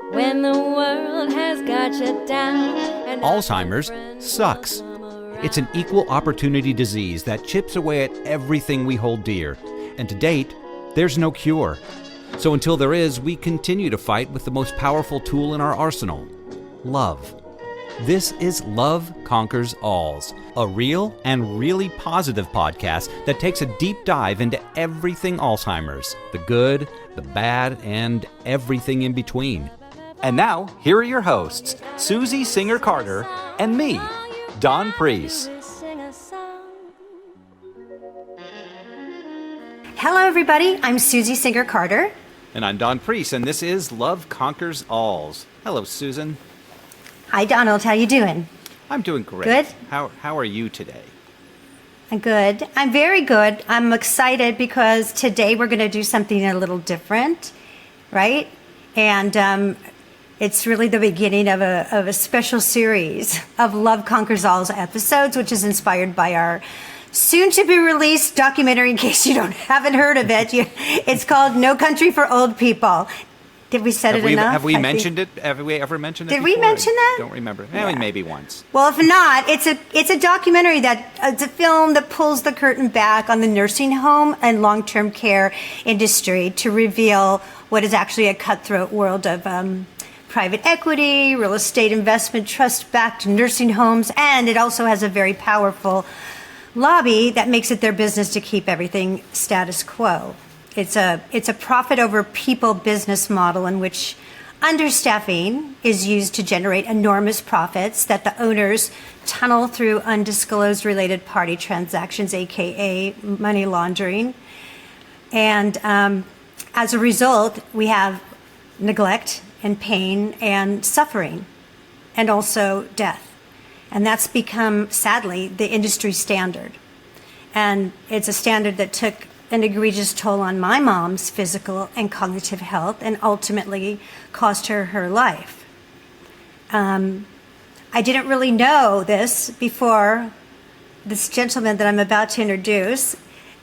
When the world has got you down. And Alzheimer's sucks. It's an equal opportunity disease that chips away at everything we hold dear. And to date, there's no cure. So until there is, we continue to fight with the most powerful tool in our arsenal, love. This is Love Conquers Alz, a real and really positive podcast that takes a deep dive into everything Alzheimer's, the good, the bad, and everything in between. And now, here are your hosts, Susie Singer-Carter and me, Don Priest. Hello, everybody. I'm Susie Singer-Carter. And I'm Don Priest, and this is Love Conquers Alz. Hello, Susan. Hi, Donald. How you doing? I'm doing great. Good? How are you today? I'm good. I'm very good. I'm excited because today we're going to do something a little different, right? And it's really the beginning of a special series of Love Conquers Alz episodes, which is inspired by our soon-to-be-released documentary. In case you haven't heard of it, it's called No Country for Old People. Did we said it enough? Have we mentioned it? Have we ever mentioned it? Did we mention that? I don't remember. Yeah. Maybe once. Well, if not, it's a documentary it's a film that pulls the curtain back on the nursing home and long-term care industry to reveal what is actually a cutthroat world of private equity, real estate investment, trust-backed nursing homes, and it also has a very powerful lobby that makes it their business to keep everything status quo. It's a profit over people business model in which understaffing is used to generate enormous profits that the owners tunnel through undisclosed related party transactions, aka money laundering. And as a result, we have neglect and pain and suffering and also death. And that's become, sadly, the industry standard. And it's a standard that took an egregious toll on my mom's physical and cognitive health and ultimately cost her life. I didn't really know this before this gentleman that I'm about to introduce,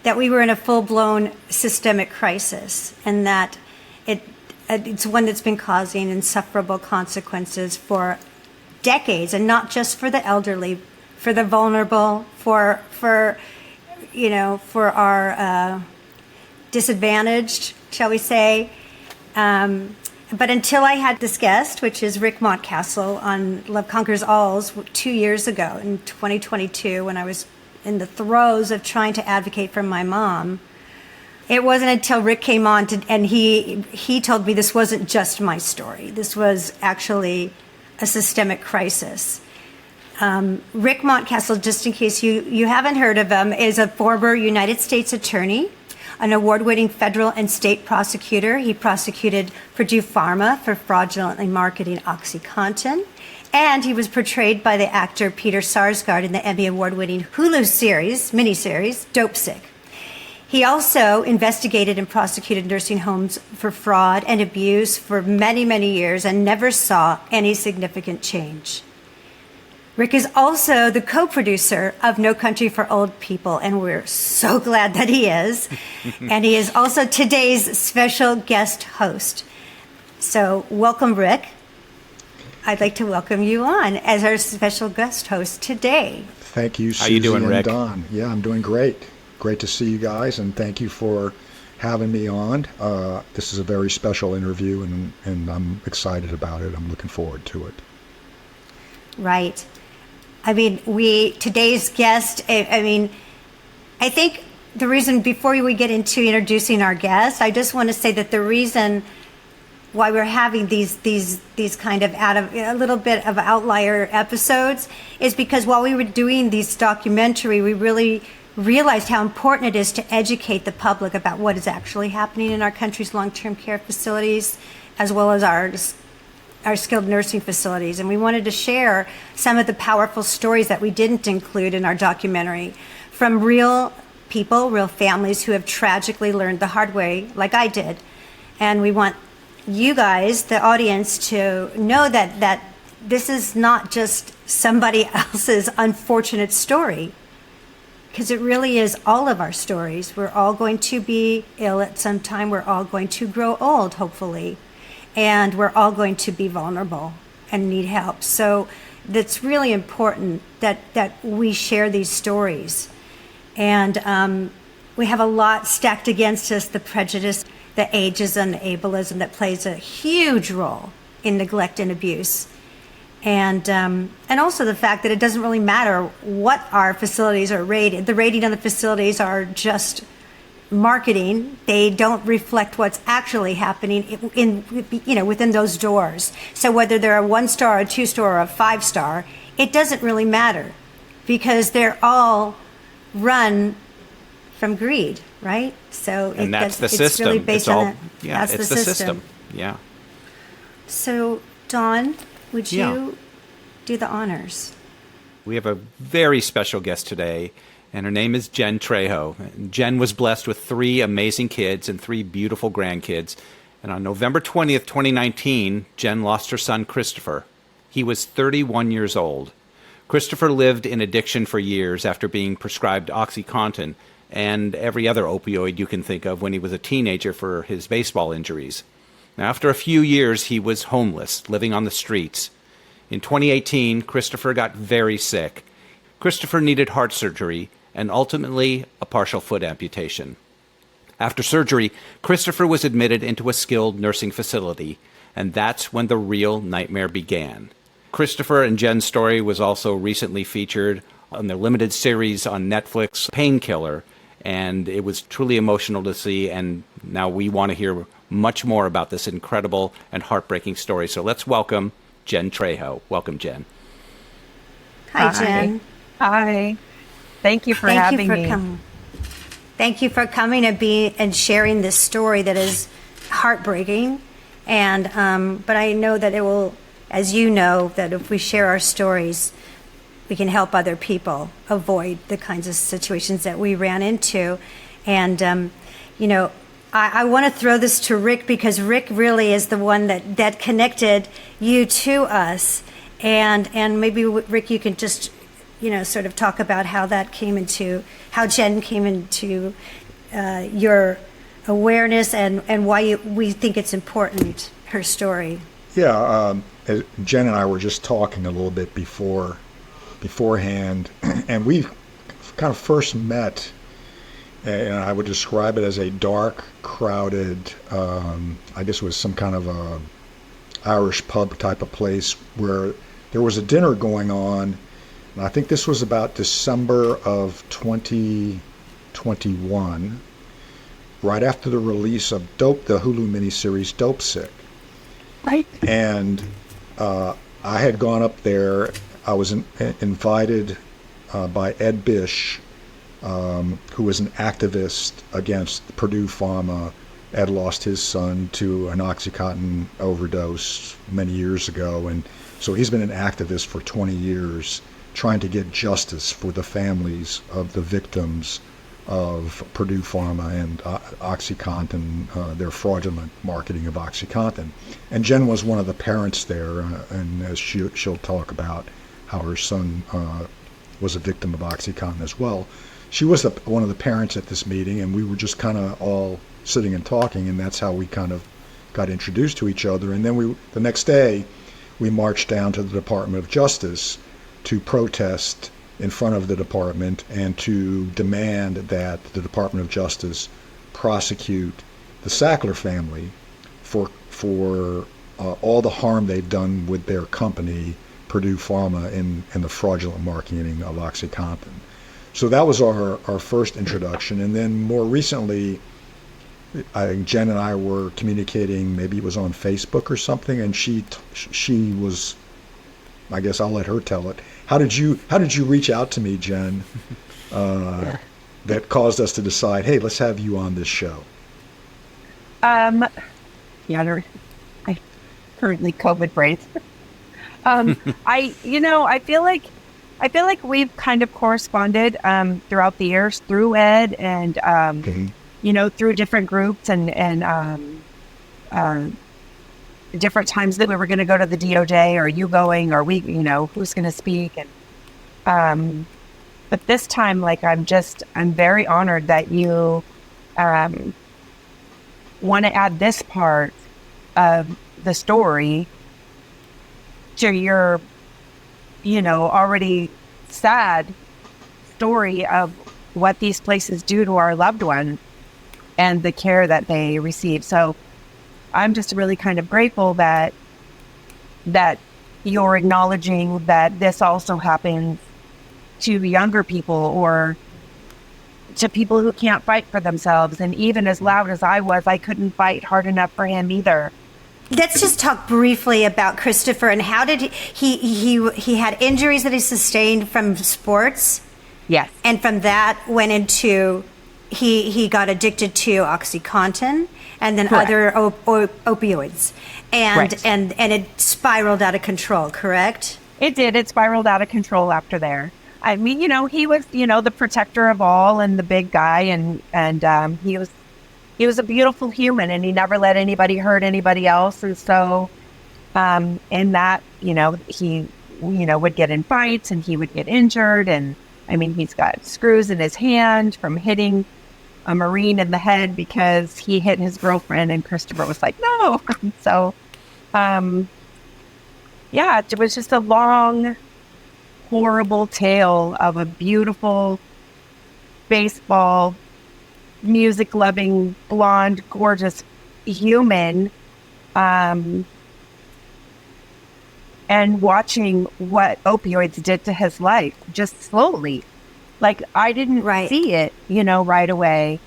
that we were in a full-blown systemic crisis and that it's one that's been causing insufferable consequences for decades, and not just for the elderly, for the vulnerable, for our disadvantaged, shall we say. But until I had this guest, which is Rick Mountcastle on Love Conquers Alz 2 years ago in 2022, when I was in the throes of trying to advocate for my mom, it wasn't until Rick came on and he told me this wasn't just my story. This was actually a systemic crisis. Rick Mountcastle, just in case you haven't heard of him, is a former United States attorney, an award-winning federal and state prosecutor. He prosecuted Purdue Pharma for fraudulently marketing OxyContin, and he was portrayed by the actor Peter Sarsgaard in the Emmy award-winning Hulu miniseries, Dopesick. He also investigated and prosecuted nursing homes for fraud and abuse for many, many years and never saw any significant change. Rick is also the co-producer of No Country for Old People, and we're so glad that he is. And he is also today's special guest host. So welcome, Rick. I'd like to welcome you on as our special guest host today. Thank you, Susie. How you doing, Rick? And Don. Yeah, I'm doing great. Great to see you guys, and thank you for having me on. This is a very special interview, and I'm excited about it. I'm looking forward to it. Right. I mean, today's guest, I think the reason, before we get into introducing our guest, I just want to say that the reason why we're having these kind of a little bit of outlier episodes is because while we were doing this documentary, we really realized how important it is to educate the public about what is actually happening in our country's long-term care facilities, as well as our skilled nursing facilities. And we wanted to share some of the powerful stories that we didn't include in our documentary from real people, real families who have tragically learned the hard way, like I did. And we want you guys, the audience, to know that this is not just somebody else's unfortunate story, because it really is all of our stories. We're all going to be ill at some time. We're all going to grow old, hopefully. and we're all going to be vulnerable and need help. So that's really important that we share these stories. And we have a lot stacked against us, the prejudice, the ageism, the ableism that plays a huge role in neglect and abuse. And also the fact that it doesn't really matter what our facilities are rated. The rating on the facilities are just marketing. They don't reflect what's actually happening within those doors. So whether they're a 1-star, a 2-star, or a 5-star, it doesn't really matter because they're all run from greed, right? So and that's the it's system. really based on that. Yeah, that's it's the the system. Yeah. So Dawn, would you do the honors? We have a very special guest today, and her name is Jen Trejo. Jen was blessed with 3 amazing kids and 3 beautiful grandkids. And on November 20th, 2019, Jen lost her son, Christopher. He was 31 years old. Christopher lived in addiction for years after being prescribed OxyContin and every other opioid you can think of when he was a teenager for his baseball injuries. Now, after a few years, he was homeless, living on the streets. In 2018, Christopher got very sick. Christopher needed heart surgery and ultimately a partial foot amputation. After surgery, Christopher was admitted into a skilled nursing facility, and that's when the real nightmare began. Christopher and Jen's story was also recently featured on the limited series on Netflix, Painkiller, and it was truly emotional to see, and now we want to hear much more about this incredible and heartbreaking story. So let's welcome Jen Trejo. Welcome, Jen. Hi, Jen. Hi. Thank you for having me. Thank you for coming and sharing this story that is heartbreaking. And but I know that it will, as you know, that if we share our stories, we can help other people avoid the kinds of situations that we ran into. And I want to throw this to Rick because Rick really is the one that connected you to us. And maybe, Rick, you can just, sort of talk about how how Jen came into your awareness and why we think it's important, her story. Yeah, Jen and I were just talking a little bit beforehand, and we kind of first met, and I would describe it as a dark, crowded, I guess it was some kind of a Irish pub type of place where there was a dinner going on, and I think this was about December of 2021, right after the release of the Hulu miniseries Dope Sick. Right. And I had gone up there. I was invited by Ed Bish, who was an activist against Purdue Pharma. Ed lost his son to an OxyContin overdose many years ago, and so he's been an activist for 20 years trying to get justice for the families of the victims of Purdue Pharma and OxyContin, their fraudulent marketing of OxyContin. And Jen was one of the parents there, and as she'll talk about how her son was a victim of OxyContin as well. She was one of the parents at this meeting, and we were just kind of all sitting and talking, and that's how we kind of got introduced to each other. And then the next day, we marched down to the Department of Justice to protest in front of the department and to demand that the Department of Justice prosecute the Sackler family for all the harm they've done with their company, Purdue Pharma, in the fraudulent marketing of OxyContin. So that was our first introduction. And then more recently, Jen and I were communicating, maybe it was on Facebook or something, and she was, I guess I'll let her tell it. How did you reach out to me, Jen, that caused us to decide, hey, let's have you on this show? I currently COVID brace. I feel like we've kind of corresponded throughout the years through Ed and through different groups and different times that we were going to go to the DOJ, or you going, or we, who's going to speak. And but this time, like, I'm very honored that you want to add this part of the story to your, already sad story of what these places do to our loved ones and the care that they receive. So I'm just really kind of grateful that you're acknowledging that this also happens to younger people or to people who can't fight for themselves. And even as loud as I was, I couldn't fight hard enough for him either. Let's just talk briefly about Christopher and how did he had injuries that he sustained from sports. Yes. And from that went into, he got addicted to OxyContin and then Correct. other opioids. And, Right. and it spiraled out of control, correct? It did. It spiraled out of control after there. I mean, he was, the protector of all and the big guy, and he was a beautiful human, and he never let anybody hurt anybody else. And so, in that, he, would get in fights and he would get injured. And I mean, he's got screws in his hand from hitting a Marine in the head because he hit his girlfriend, and Christopher was like, no. So, yeah, it was just a long, horrible tale of a beautiful baseball, music-loving, blonde, gorgeous human, and watching what opioids did to his life, just slowly. Like, I didn't see it, right away.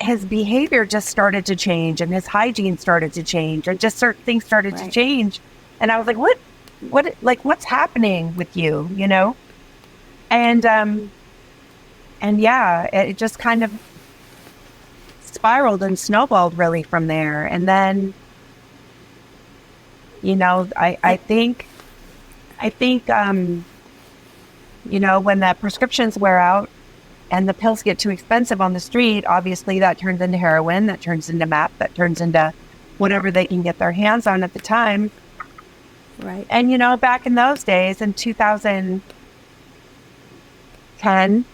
His behavior just started to change, and his hygiene started to change, and just certain things started to change. And I was like, what's happening with you, And yeah, it just kind of spiraled and snowballed really from there. And then, I think, when the prescriptions wear out and the pills get too expensive on the street, obviously that turns into heroin, that turns into meth, that turns into whatever they can get their hands on at the time. Right. And, back in those days, in 2010,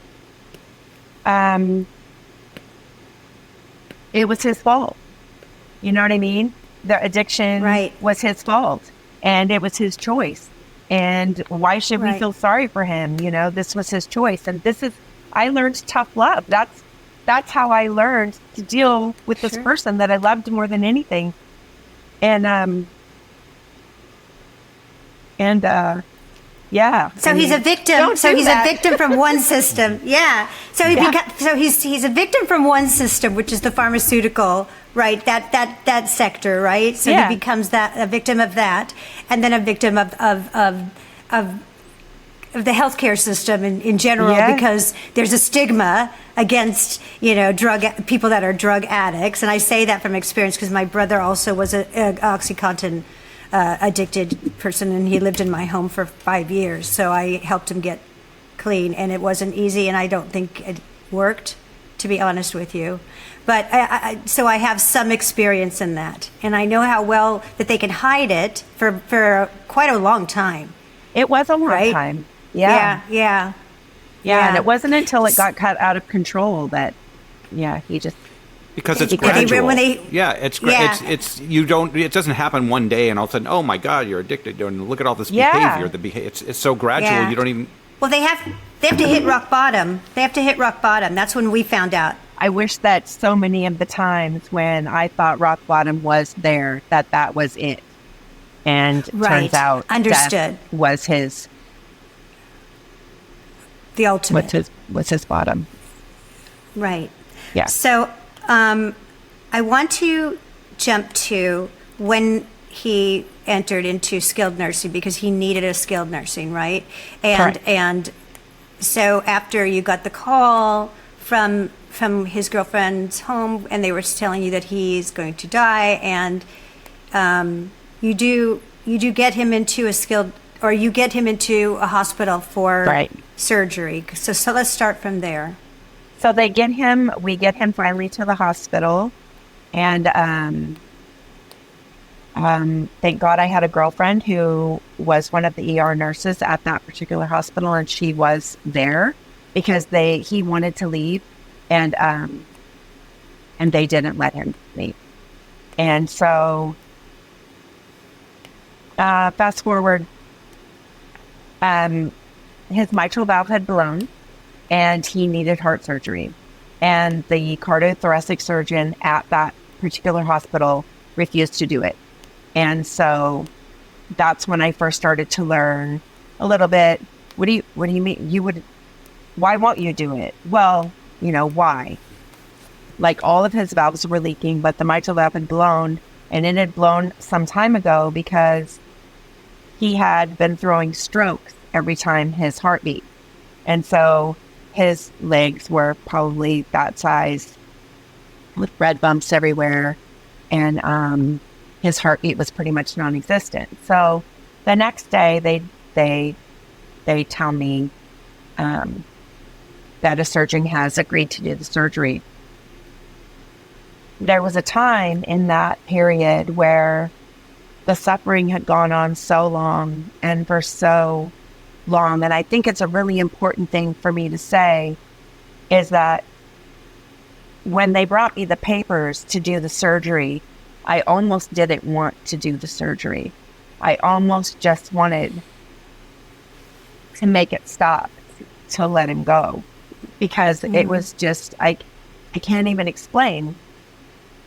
it was his fault. You know what I mean? The addiction was his fault, and it was his choice. And why should we feel sorry for him? This was his choice. And I learned tough love. That's how I learned to deal with this person that I loved more than anything. And yeah. So he's a victim. So he's a victim from one system. Yeah. So he's a victim from one system, which is the pharmaceutical, right? That sector, right? So he becomes a victim of that, and then a victim of the healthcare system in general, because there's a stigma against people that are drug addicts, and I say that from experience because my brother also was a OxyContin addicted person, and he lived in my home for 5 years. So I helped him get clean, and it wasn't easy, and I don't think it worked, to be honest with you. But so I have some experience in that, and I know how well that they can hide it for quite a long time. It was a long time. Yeah. And it wasn't until it got cut out of control that, he just. Because it's gradual. It's you don't. It doesn't happen one day and all of a sudden, oh my God, you're addicted. And look at all this behavior. It's so gradual. You don't even. Well, they have to hit rock bottom. That's when we found out. I wish that so many of the times when I thought rock bottom was there, that was it. And turns out understood death was his. The ultimate. Was his bottom. Right. Yeah. So I want to jump to when he entered into skilled nursing, because he needed a skilled nursing, right? And so after you got the call from his girlfriend's home, and they were telling you that he's going to die, and you do get him into you get him into a hospital for surgery. So let's start from there. So we get him finally to the hospital, and thank God I had a girlfriend who was one of the ER nurses at that particular hospital, and she was there because he wanted to leave, and they didn't let him leave. And so, fast forward, his mitral valve had blown and he needed heart surgery. And the cardiothoracic surgeon at that particular hospital refused to do it. And so that's when I first started to learn a little bit. What do you mean? Why won't you do it? Well, why? Like, all of his valves were leaking, but the mitral valve had blown, and it had blown some time ago because he had been throwing strokes every time his heart beat. And so his legs were probably that size with red bumps everywhere. And his heartbeat was pretty much non-existent. So the next day they tell me that a surgeon has agreed to do the surgery. There was a time in that period where the suffering had gone on so long and for so long. And I think it's a really important thing for me to say is that when they brought me the papers to do the surgery, I almost didn't want to do the surgery. I almost just wanted to make it stop, to let him go, because it was just, I can't even explain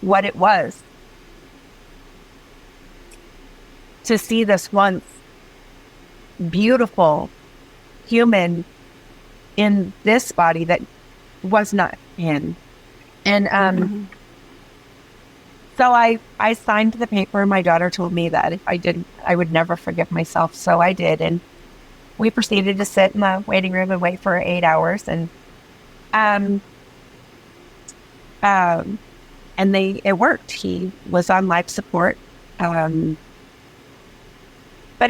what it was to see this once beautiful human in this body that was not him. And so I signed the paper. My daughter told me that if I didn't, I would never forgive myself. So I did. And we proceeded to sit in the waiting room and wait for 8 hours. And it worked. He was on life support. But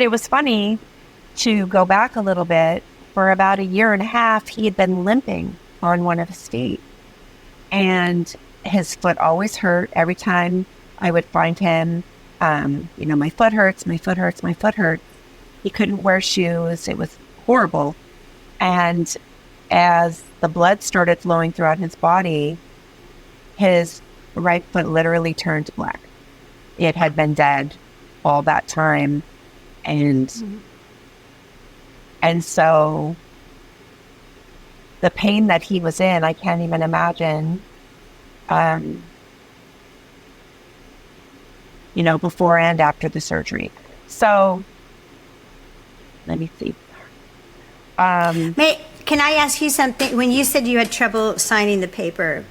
it was funny to go back a little bit. For about 1.5 years, he had been limping on one of his feet. And his foot always hurt every time I would find him. My foot hurts, my foot hurts, my foot hurts. He couldn't wear shoes. It was horrible. And as the blood started flowing throughout his body, his right foot literally turned black. It had been dead all that time. And so the pain that he was in, I can't even imagine, before and after the surgery. So let me see. Can I ask you something? When you said you had trouble signing the paper,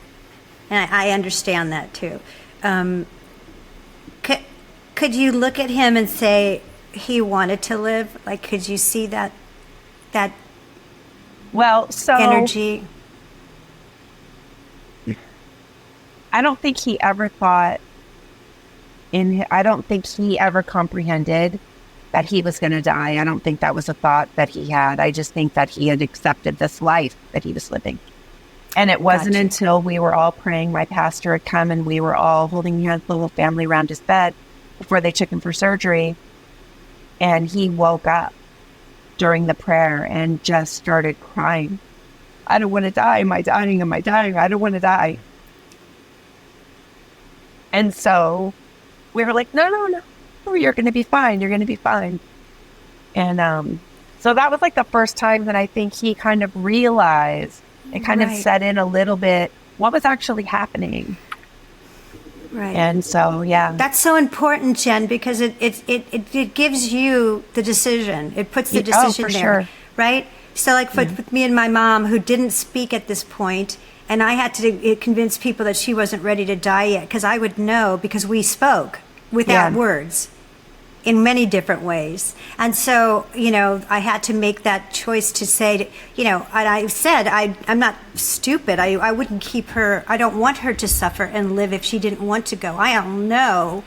and I understand that too, could you look at him and say he wanted to live? Like, could you see that energy? I don't think he ever thought I don't think he ever comprehended that he was going to die. I don't think that was a thought that he had. I just think that he had accepted this life that he was living. And it wasn't until we were all praying, my pastor had come and we were all holding hands, the little family around his bed before they took him for surgery. And he woke up during the prayer and just started crying. I don't want to die. Am I dying? Am I dying? I don't want to die. And so we were like, no, you're going to be fine. You're going to be fine. And so that was like the first time that I think he kind of realized, it kind of set in a little bit what was actually happening. Right. And so, yeah. That's so important, Jen, because it gives you the decision. It puts the decision there, sure. Right? So like with me and my mom, who didn't speak at this point, and I had to convince people that she wasn't ready to die yet, because I would know, because we spoke without words in many different ways. And so, I had to make that choice to say, and I said, I'm not stupid. I wouldn't keep her, I don't want her to suffer and live if she didn't want to go. I don't know.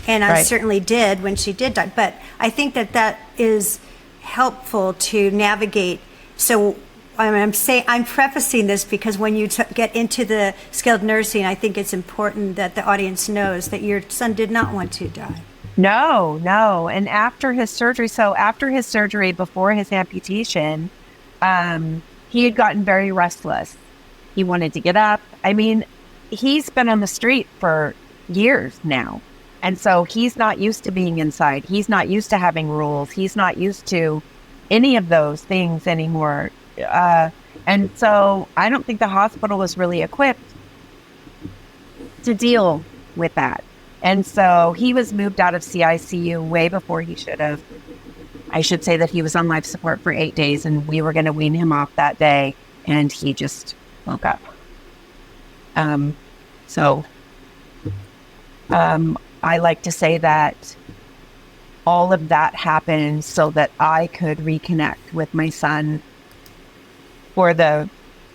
And I certainly did when she did die. But I think that is helpful to navigate. So I'm prefacing this because when you get into the skilled nursing, I think it's important that the audience knows that your son did not want to die. No. And after his surgery, before his amputation, he had gotten very restless. He wanted to get up. I mean, he's been on the street for years now. And so he's not used to being inside. He's not used to having rules. He's not used to any of those things anymore. And so I don't think the hospital was really equipped to deal with that. And so he was moved out of CICU way before he should have. I should say that he was on life support for 8 days, and we were going to wean him off that day, and he just woke up. I like to say that all of that happened so that I could reconnect with my son for the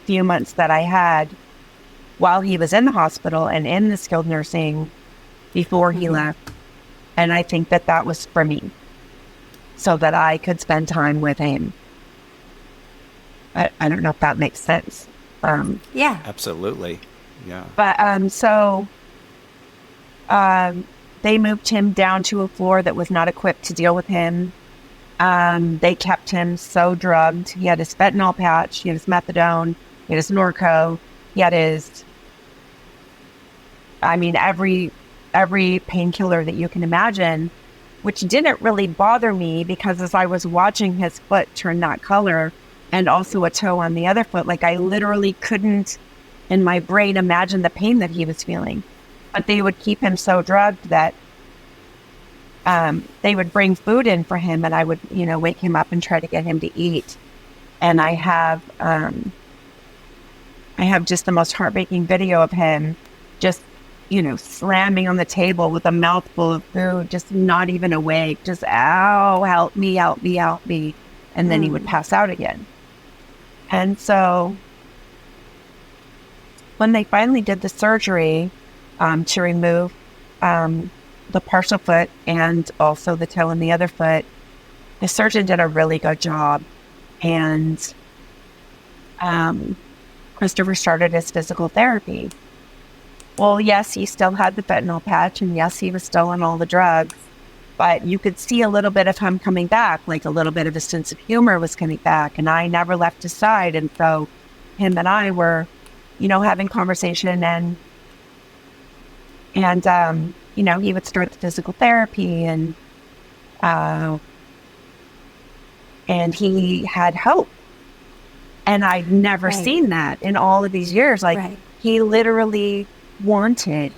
few months that I had while he was in the hospital and in the skilled nursing before he left. And I think that that was for me, so that I could spend time with him. I don't know if that makes sense. Yeah. Absolutely. Yeah. But they moved him down to a floor that was not equipped to deal with him. They kept him so drugged. He had his fentanyl patch, he had his methadone, he had his Norco, he had his, every painkiller that you can imagine, which didn't really bother me because as I was watching his foot turn that color and also a toe on the other foot, like I literally couldn't in my brain imagine the pain that he was feeling. But they would keep him so drugged that they would bring food in for him, and I would, wake him up and try to get him to eat. And I have just the most heartbreaking video of him just, slamming on the table with a mouthful of food, just not even awake, just, ow, help me, help me, help me. And then he would pass out again. And so when they finally did the surgery to remove the partial foot and also the toe in the other foot, the surgeon did a really good job. And Christopher started his physical therapy. Well, yes, he still had the fentanyl patch, and yes, he was still on all the drugs, but you could see a little bit of him coming back, like a little bit of a sense of humor was coming back, and I never left his side. And so him and I were, having conversation, and he would start the physical therapy, and he had hope. And I'd never seen that in all of these years. Like, he literally wanted.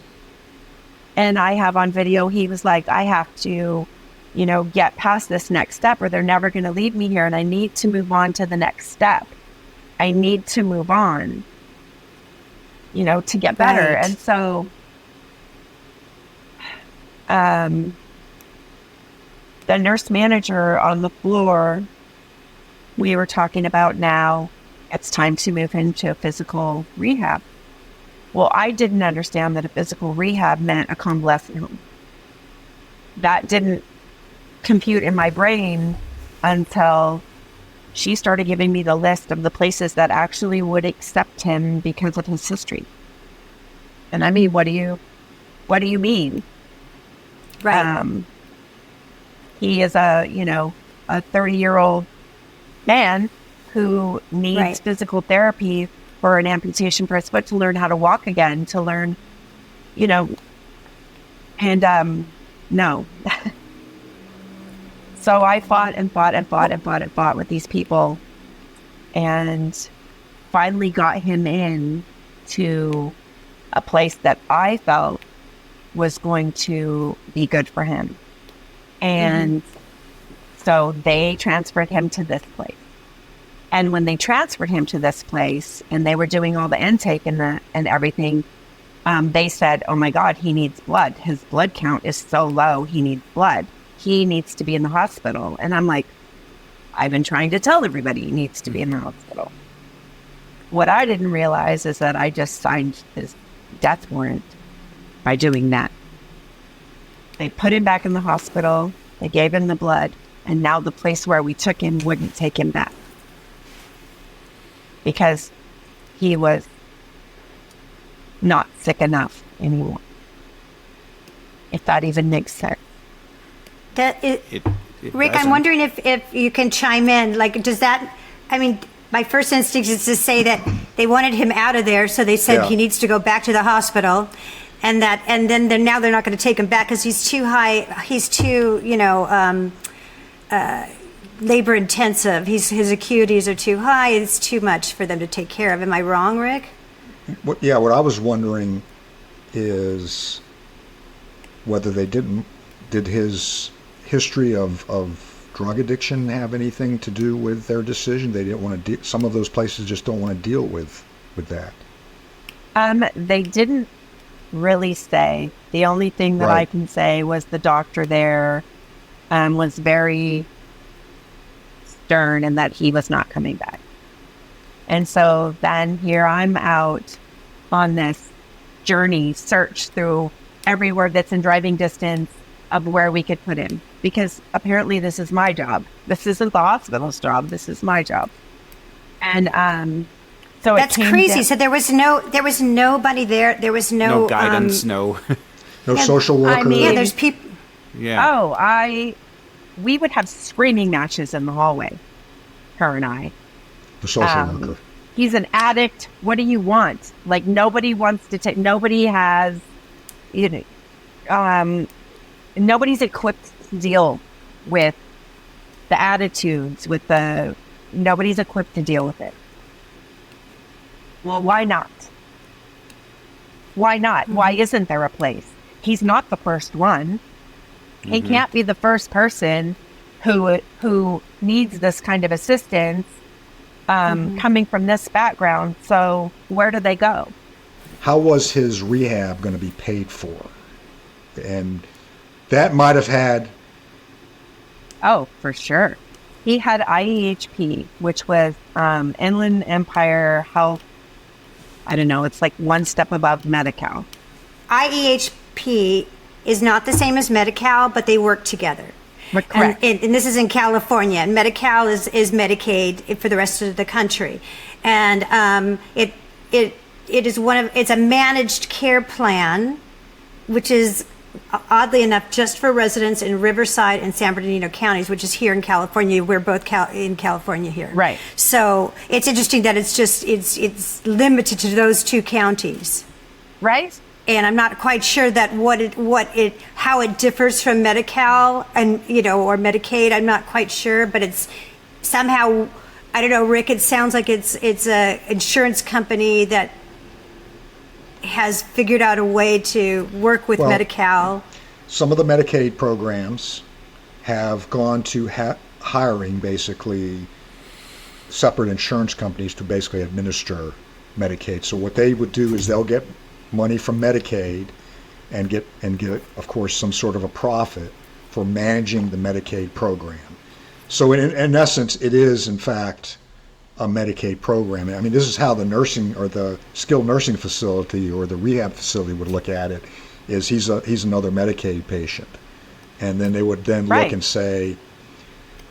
And I have on video, he was like, I have to, get past this next step or they're never going to leave me here. And I need to move on to the next step. I need to move on, to get better. Right. And so, the nurse manager on the floor, we were talking about now it's time to move into physical rehab. Well, I didn't understand that a physical rehab meant a convalescent home. That didn't compute in my brain until she started giving me the list of the places that actually would accept him because of his history. And I mean, what do you mean? Right. He is a 30-year-old man who needs physical therapy for an amputation for his foot to learn how to walk again, to learn, and no. So I fought with these people, and finally got him in to a place that I felt was going to be good for him. And so they transferred him to this place. And when they transferred him to this place and they were doing all the intake and everything, they said, oh my God, he needs blood. His blood count is so low. He needs blood. He needs to be in the hospital. And I'm like, I've been trying to tell everybody he needs to be in the hospital. What I didn't realize is that I just signed his death warrant by doing that. They put him back in the hospital. They gave him the blood. And now the place where we took him wouldn't take him back, because he was not sick enough anymore. If that even makes sense. Rick, I'm wondering if you can chime in. Like, does that, my first instinct is to say that they wanted him out of there, so they said he needs to go back to the hospital. and then now they're not going to take him back because he's too high. He's too, labor intensive. His acuities are too high. It's too much for them to take care of. Am I wrong, Rick? What I was wondering is whether did his history of drug addiction have anything to do with their decision? They didn't want to. Some of those places just don't want to deal with that. They didn't really say. The only thing that I can say was the doctor there was very stern and that he was not coming back. And so then here I'm out on this journey, search through everywhere that's in driving distance of where we could put him. Because apparently this is my job. This isn't the hospital's job. This is my job. And so that's crazy. So there was nobody there. There was no guidance, no social worker. I mean, yeah, there's people. Yeah. We would have screaming matches in the hallway, her and I. The social worker. He's an addict. What do you want? Like, nobody wants to take. Nobody has, nobody's equipped to deal with the attitudes. Nobody's equipped to deal with it. Well, why not? Why not? Why isn't there a place? He's not the first one. He can't be the first person who needs this kind of assistance coming from this background. So where do they go? How was his rehab going to be paid for? And that might have had... Oh, for sure. He had IEHP, which was Inland Empire Health. I don't know. It's like one step above Medi-Cal. IEHP is not the same as Medi-Cal, but they work together. Correct. And this is in California. And Medi-Cal is Medicaid for the rest of the country. And it is it's a managed care plan, which is oddly enough just for residents in Riverside and San Bernardino counties, which is here in California. We're both in California here. Right. So it's interesting that it's limited to those two counties. Right. And I'm not quite sure that how it differs from Medi-Cal and or Medicaid. I'm not quite sure, but it's somehow, I don't know, Rick. It sounds like it's a insurance company that has figured out a way to work with Medi-Cal. Some of the Medicaid programs have gone to hiring basically separate insurance companies to basically administer Medicaid. So what they would do is they'll get money from Medicaid and get of course some sort of a profit for managing the Medicaid program. So in essence, it is in fact a Medicaid program. I mean, this is how the nursing or the skilled nursing facility or the rehab facility would look at it, is he's another Medicaid patient. And then they would then look and say,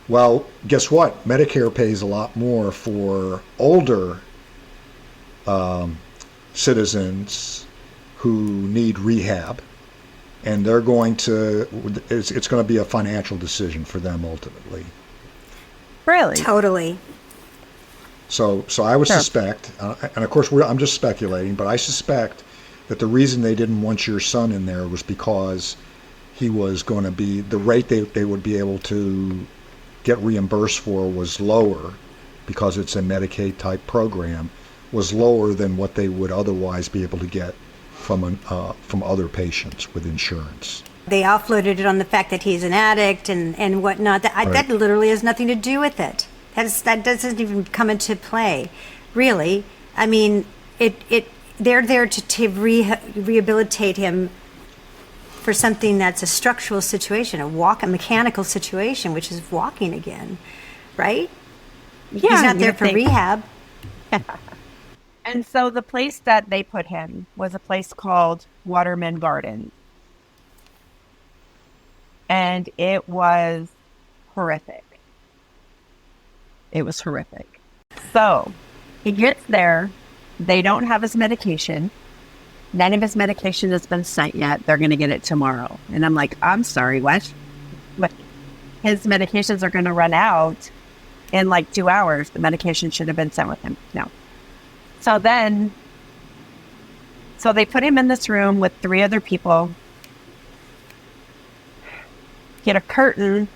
well, guess what? Medicare pays a lot more for older citizens who need rehab, and they're going to, it's going to be a financial decision for them ultimately. Really? Totally. So I would suspect, and of course I'm just speculating, but I suspect that the reason they didn't want your son in there was because he was going to be, the rate they would be able to get reimbursed for was lower, because it's a Medicaid type program, was lower than what they would otherwise be able to get from other patients with insurance. They offloaded it on the fact that he's an addict and whatnot. That literally has nothing to do with it. That doesn't even come into play, really. I mean, they're there to rehabilitate him for something that's a structural situation, a mechanical situation, which is walking again, right? Yeah, he's not there for rehab. And so the place that they put him was a place called Waterman Gardens. And it was horrific. It was horrific. So he gets there. They don't have his medication. None of his medication has been sent yet. They're going to get it tomorrow. And I'm like, I'm sorry, what? But his medications are going to run out in like 2 hours. The medication should have been sent with him. No. So So they put him in this room with 3 other people. He had a curtain.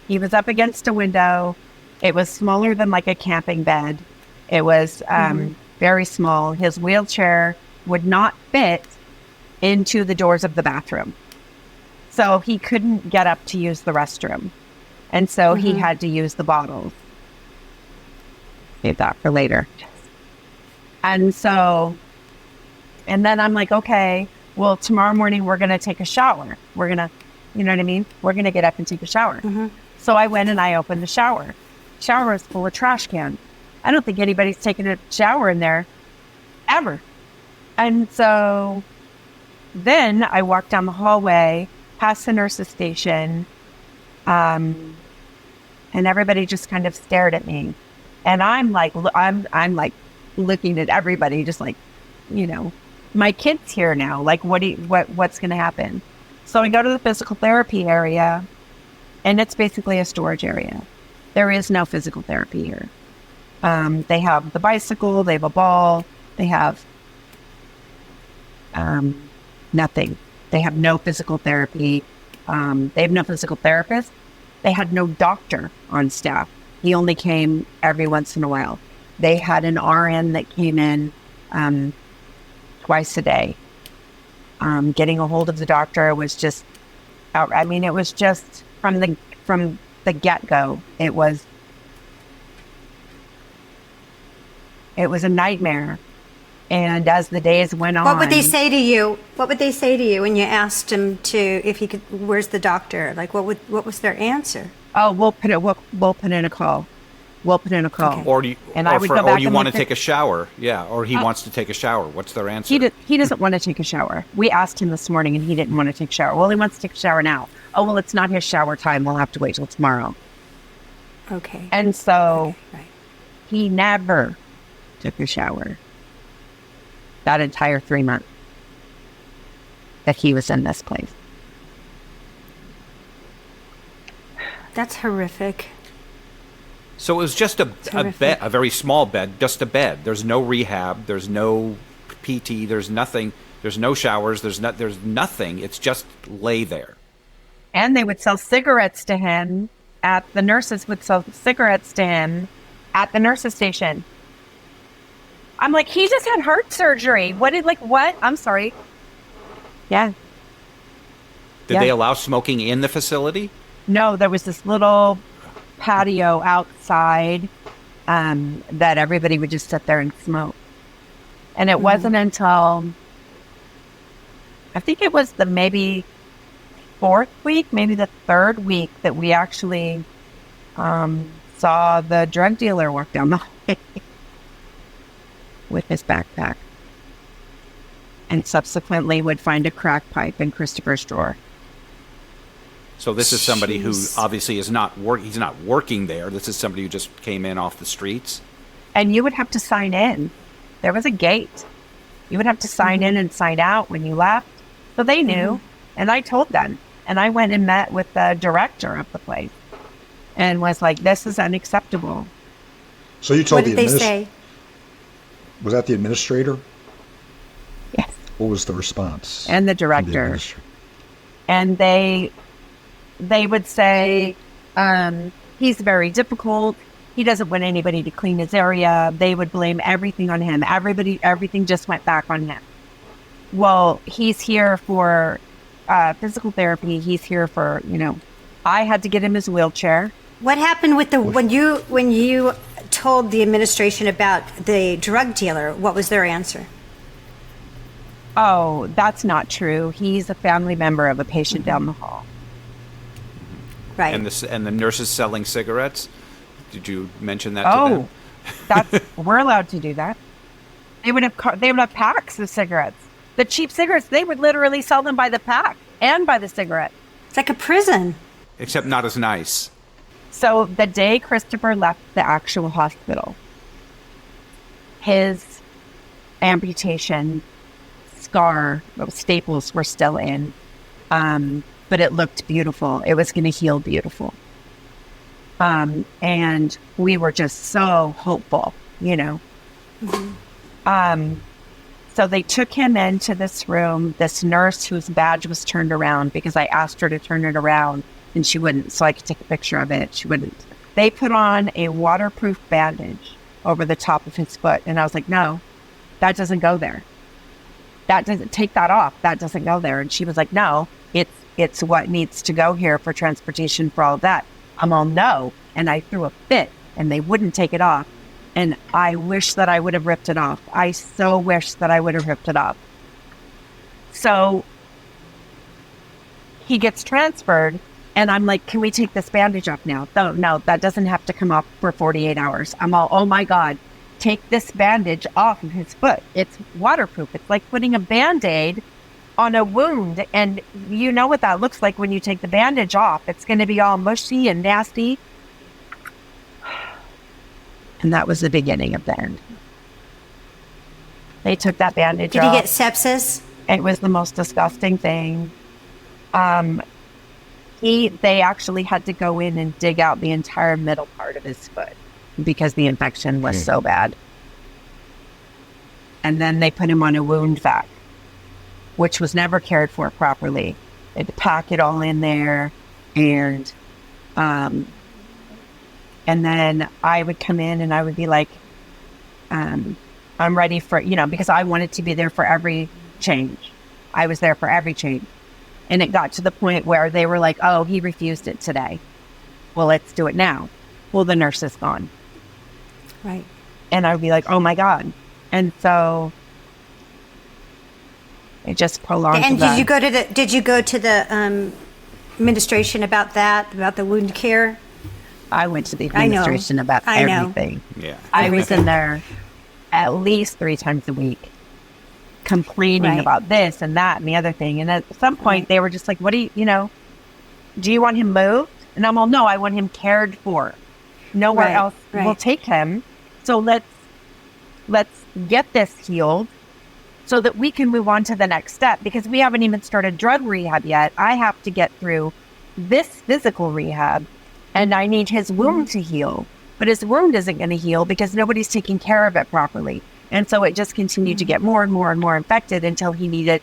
He was up against a window. It was smaller than like a camping bed. It was very small. His wheelchair would not fit into the doors of the bathroom. So he couldn't get up to use the restroom. And so he had to use the bottles. Save that for later. And then I'm like, okay, well, tomorrow morning we're going to take a shower. We're going to, you know what I mean? We're going to get up and take a shower. So I went and I opened the shower. Shower is full of trash cans. I don't think anybody's taken a shower in there ever. And so then I walked down the hallway, past the nurse's station, and everybody just kind of stared at me. And I'm like looking at everybody, just like, you know, my kid's here now. Like, what's going to happen? So I go to the physical therapy area, and it's basically a storage area. There is no physical therapy here. They have the bicycle, they have a ball, they have nothing. They have no physical therapy. They have no physical therapist. They had no doctor on staff. He only came every once in a while. They had an RN that came in twice a day. Getting a hold of the doctor was just it was just from the get-go. It was a nightmare. And as the days went on, what would they say to you? What would they say to you when you asked him if he could? Where's the doctor? Like, what was their answer? Oh, we'll put in a call. We'll put in a call. Okay. Or you want to take a shower. Yeah. Or he wants to take a shower. What's their answer? He doesn't want to take a shower. We asked him this morning and he didn't want to take a shower. Well, he wants to take a shower now. Oh, well, it's not his shower time. We'll have to wait till tomorrow. Okay. And so right. He never took a shower that entire 3 months that he was in this place. That's horrific. So it was just a bed, a very small bed, just a bed. There's no rehab. There's no PT. There's nothing. There's no showers. There's nothing. It's just lay there. And they would sell cigarettes to him. The nurses would sell cigarettes to him at the nurse's station. I'm like, he just had heart surgery. What? I'm sorry. Yeah. Did they allow smoking in the facility? No, there was this little patio outside that everybody would just sit there and smoke. And it wasn't until, I think it was the maybe 4th week, maybe the 3rd week, that we actually saw the drug dealer walk down the hallway with his backpack, and subsequently would find a crack pipe in Christopher's drawer. So this is somebody who obviously is not he's not working there. This is somebody who just came in off the streets. And you would have to sign in. There was a gate. You would have to sign in and sign out when you left. So they knew. And I told them. And I went and met with the director of the place and was like, this is unacceptable. So you told what did they say? Was that the administrator? Yes. What was the response? And the director. And they would say, he's very difficult. He doesn't want anybody to clean his area. They would blame everything on him. Everything just went back on him. Well, he's here for physical therapy. He's here for, I had to get him his wheelchair. What happened with when you told the administration about the drug dealer? What was their answer? Oh, that's not true. He's a family member of a patient down the hall. Right. And the nurses selling cigarettes. Did you mention that to them? We're allowed to do that. They would have packs of cigarettes. The cheap cigarettes, they would literally sell them by the pack and by the cigarette. It's like a prison. Except not as nice. So the day Christopher left the actual hospital, his amputation scar, staples were still in, but it looked beautiful. It was going to heal beautiful. And we were just so hopeful, So they took him into this room, this nurse whose badge was turned around because I asked her to turn it around and she wouldn't, so I could take a picture of it. She wouldn't. They put on a waterproof bandage over the top of his foot. And I was like, no, that doesn't go there. That doesn't, take that off. That doesn't go there. And she was like, no, it's what needs to go here for transportation for all of that. I'm all, no. And I threw a fit and they wouldn't take it off. And I wish that I would have ripped it off. I so wish that I would have ripped it off. So he gets transferred and I'm like, can we take this bandage off now? No, that doesn't have to come off for 48 hours. I'm all, oh my God, take this bandage off of his foot. It's waterproof. It's like putting a Band-Aid on a wound. And you know what that looks like when you take the bandage off. It's going to be all mushy and nasty. And that was the beginning of the end. They took that bandage off. Did he get sepsis? It was the most disgusting thing. They actually had to go in and dig out the entire middle part of his foot because the infection was so bad. And then they put him on a wound vac, which was never cared for properly. They had to pack it all in there, and then I would come in and I would be like, I'm ready for, because I wanted to be there for every change. I was there for every change. And it got to the point where they were like, oh, he refused it today. Well, let's do it now. Well, the nurse is gone. Right. And I would be like, oh my God. And so it just prolonged. And did you go to the administration about that, about the wound care? I went to the administration about everything. Yeah. I was in there at least 3 times a week complaining about this and that and the other thing. And at some point they were just like, what do you want him moved? And I'm all, no, I want him cared for. Nowhere else will take him. So let's get this healed so that we can move on to the next step, because we haven't even started drug rehab yet. I have to get through this physical rehab and I need his wound to heal. But his wound isn't going to heal because nobody's taking care of it properly. And so it just continued to get more and more and more infected until he needed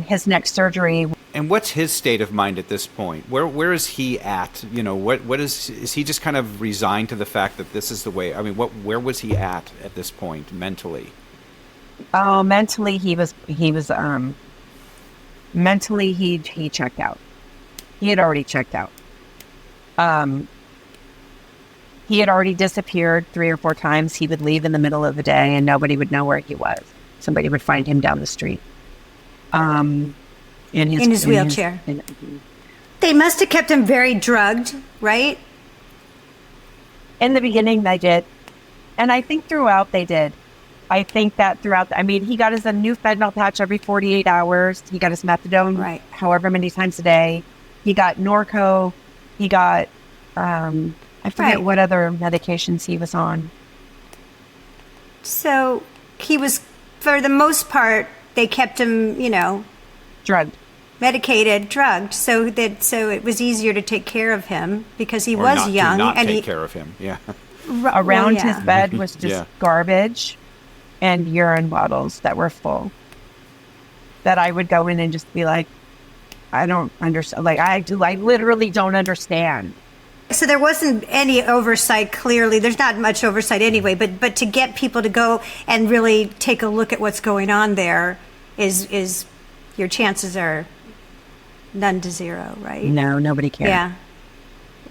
his next surgery. And what's his state of mind at this point? Where is he at? What is he just kind of resigned to the fact that this is the way? I mean, where was he at this point mentally? Oh, mentally he checked out. He had already checked out. He had already disappeared 3 or 4 times. He would leave in the middle of the day and nobody would know where he was. Somebody would find him down the street. In his wheelchair. They must have kept him very drugged, right? In the beginning, they did. And I think throughout they did. I think that throughout, he got his new fentanyl patch every 48 hours. He got his methadone however many times a day. He got Norco. He got, I forget what other medications he was on. So he was, for the most part, they kept him, drugged. Medicated, drugged, so it was easier to take care of him because he was young. Not take care of him, yeah. Around his bed was just garbage and urine bottles that were full. That I would go in and just be like, I don't understand. Like, I literally don't understand. So there wasn't any oversight, clearly. There's not much oversight anyway, but to get people to go and really take a look at what's going on there is your chances are none to zero, right? No, nobody cared. Yeah.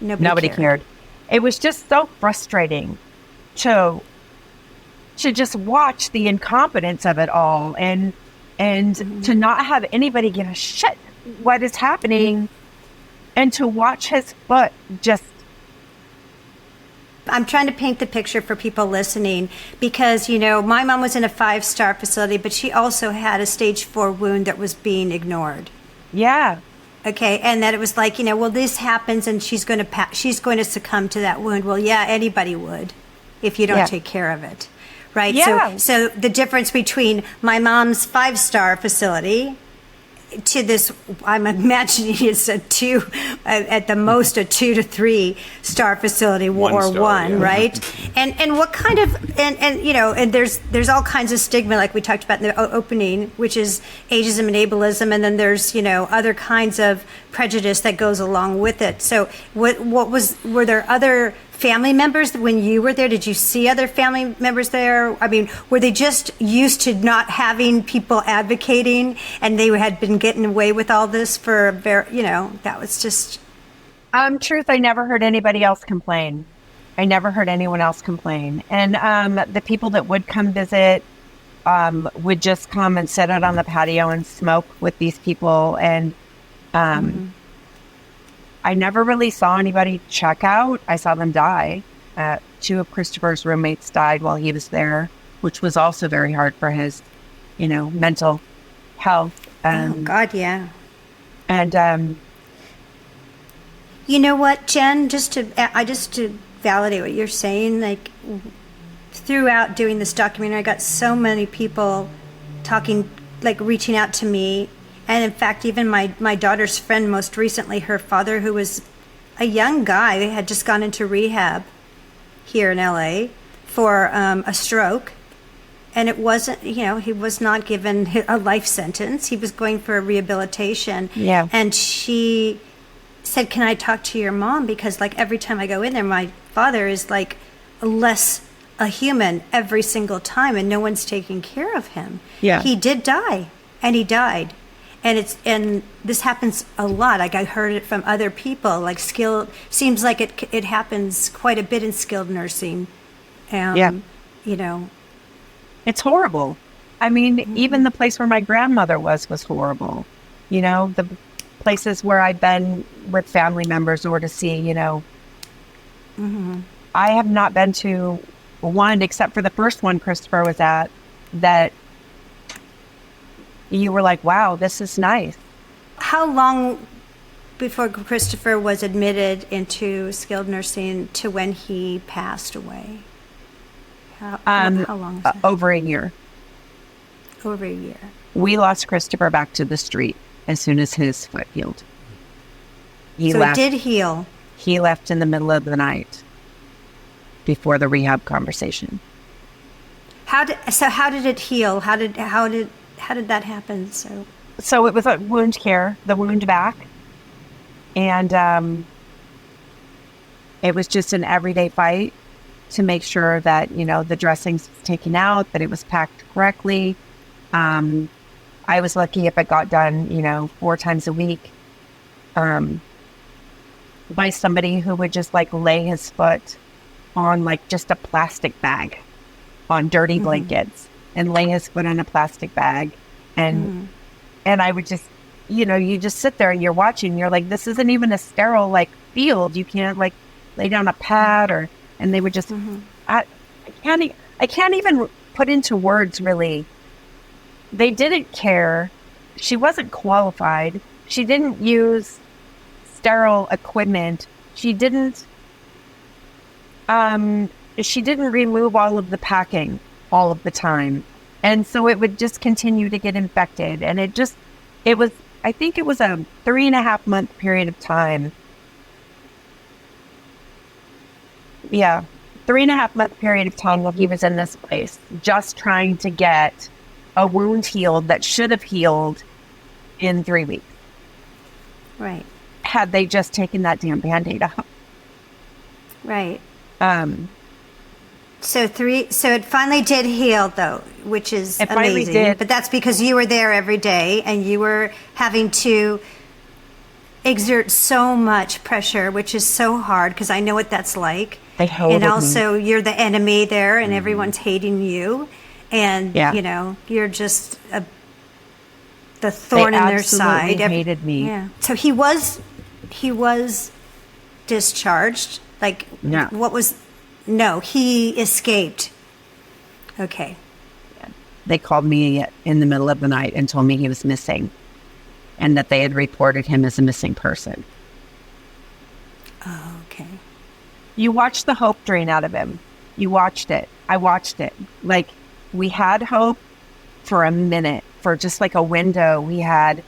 Nobody cared. It was just so frustrating to just watch the incompetence of it all and to not have anybody give a shit what is happening and to watch his foot just. I'm trying to paint the picture for people listening because, my mom was in a 5-star facility, but she also had a stage 4 wound that was being ignored. Yeah. Okay. And that it was like, well, this happens and she's going to succumb to that wound. Well, yeah, anybody would if you don't take care of it. Right. Yeah. So the difference between my mom's 5-star facility to this, I'm imagining it's a 2, at the most a 2 to 3 star facility, or star, one, yeah. right? And what kind of, and you know, and there's all kinds of stigma, like we talked about in the opening, which is ageism and ableism, and then there's, you know, other kinds of prejudice that goes along with it. So were there other family members when you were there? Did you see other family members there? I mean, were they just used to not having people advocating, and they had been getting away with all this for a very, you know, that was just... Truth, I never heard anybody else complain. I never heard anyone else complain. And the people that would come visit would just come and sit out on the patio and smoke with these people. And I never really saw anybody check out. I saw them die. 2 of Christopher's roommates died while he was there, which was also very hard for his, you know, mental health. Oh, God, yeah. And you know what, Jen, just to validate what you're saying, like, throughout doing this documentary, I got so many people talking, like, reaching out to me. And in fact, even my daughter's friend, most recently, her father, who was a young guy, had just gone into rehab here in LA for a stroke. And it wasn't, you know, he was not given a life sentence. He was going for a rehabilitation. Yeah. And she said, "Can I talk to your mom? Because, like, every time I go in there, my father is, like, less a human every single time, and no one's taking care of him." Yeah. He did die, and he died. And this happens a lot. Like, I heard it from other people. Like, seems like it happens quite a bit in skilled nursing. Yeah. You know, it's horrible. I mean, even the place where my grandmother was horrible. You know, the places where I've been with family members or to see, you know. I have not been to one, except for the first one Christopher was at, that you were like, wow, this is nice. How long before Christopher was admitted into skilled nursing to when he passed away? How long was that? Over a year. Over a year. We lost Christopher back to the street as soon as his foot healed. He So left. it did heal. He left in the middle of the night before the rehab conversation. How did it heal? How did that happen? So it was a wound care, the wound back. And it was just an everyday fight to make sure that, you know, the dressings was taken out, that it was packed correctly. I was lucky if it got done, you know, 4 times a week by somebody who would just, like, lay his foot on, like, just a plastic bag on dirty blankets and lay his foot on a plastic bag. And I would just, you know, you just sit there and you're watching, you're like, this isn't even a sterile, like, field. You can't, like, lay down a pad and they would just, I can't even put into words, really. They didn't care. She wasn't qualified. She didn't use sterile equipment. She didn't remove all of the packing all of the time. And so it would just continue to get infected. And I think it was a 3.5 month period of time. Yeah. 3.5 month period of time that he was in this place, just trying to get a wound healed that should have healed in 3 weeks. Right. Had they just taken that damn Band-Aid off. Right. So it finally did heal, though, which is It finally amazing. did. But that's because you were there every day and you were having to exert so much pressure, which is so hard because I know what that's like. They hated And also, me. You're the enemy there, and everyone's hating you, and you know you're just the thorn in their side. They hated me. Yeah. So he was discharged. Like, No. what was? No, he escaped. Okay. They called me in the middle of the night and told me he was missing, and that they had reported him as a missing person. Oh, okay. You watched the hope drain out of him. You watched it. I watched it. Like, we had hope for a minute, for just like a window. We had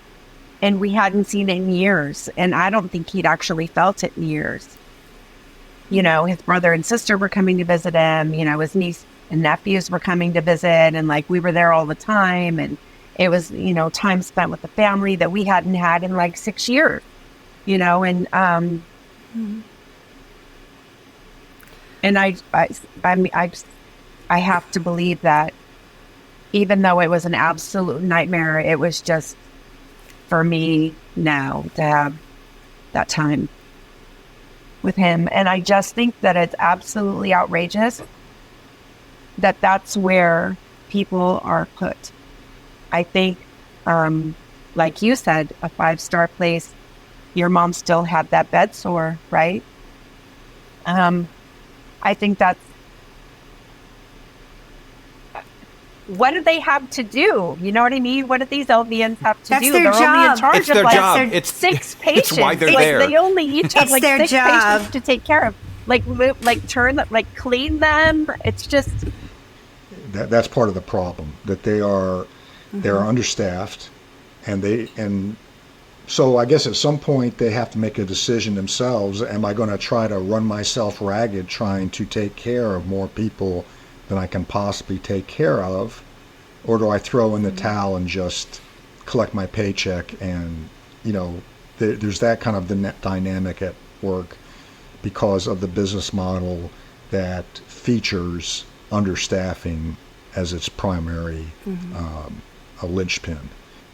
and we hadn't seen it in years. And I don't think he'd actually felt it in years. You know, his brother and sister were coming to visit him. You know, his niece and nephews were coming to visit, and like we were there all the time. And it was, you know, time spent with the family that we hadn't had in like 6 years. You know, and and I have to believe that even though it was an absolute nightmare, it was just for me now to have that time with him. And I just think that it's absolutely outrageous that that's where people are put. I think, like you said, a 5-star place, your mom still had that bed sore, right? I think that's, what do they have to do? You know what I mean? What do these LVNs have to That's do? their They're only in job. charge It's of their like job. It's It's 6 patients. It's why they're Like, there. they only each have It's like their 6 job. patients to take care of. Like turn them, like clean them. It's just, That's part of the problem, that they're understaffed, and so I guess at some point they have to make a decision themselves. Am I going to try to run myself ragged trying to take care of more people than I can possibly take care of? Or do I throw in the towel and just collect my paycheck? And, you know, there's that kind of dynamic at work because of the business model that features understaffing as its primary a linchpin.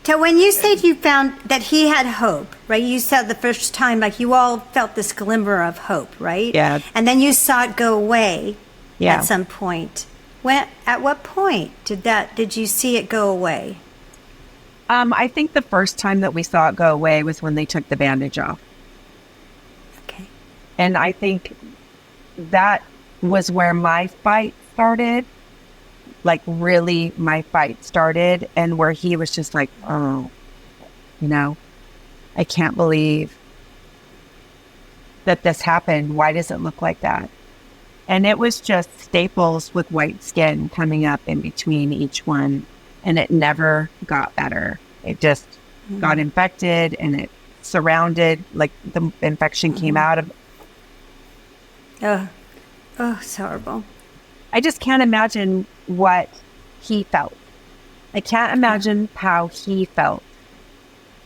So when you said you found that he had hope, right? You said the first time, like you all felt this glimmer of hope, right? Yeah. And then you saw it go away Yeah. at some point. At what point did you see it go away? I think the first time that we saw it go away was when they took the bandage off. Okay. And I think that was where my fight started. Like, really, my fight started, and where he was just like, oh, you know, I can't believe that this happened. Why does it look like that? And it was just staples with white skin coming up in between each one, and it never got better. It just got infected, and it surrounded, like the infection came out of. Oh, it's horrible. I just can't imagine what he felt. I can't imagine how he felt.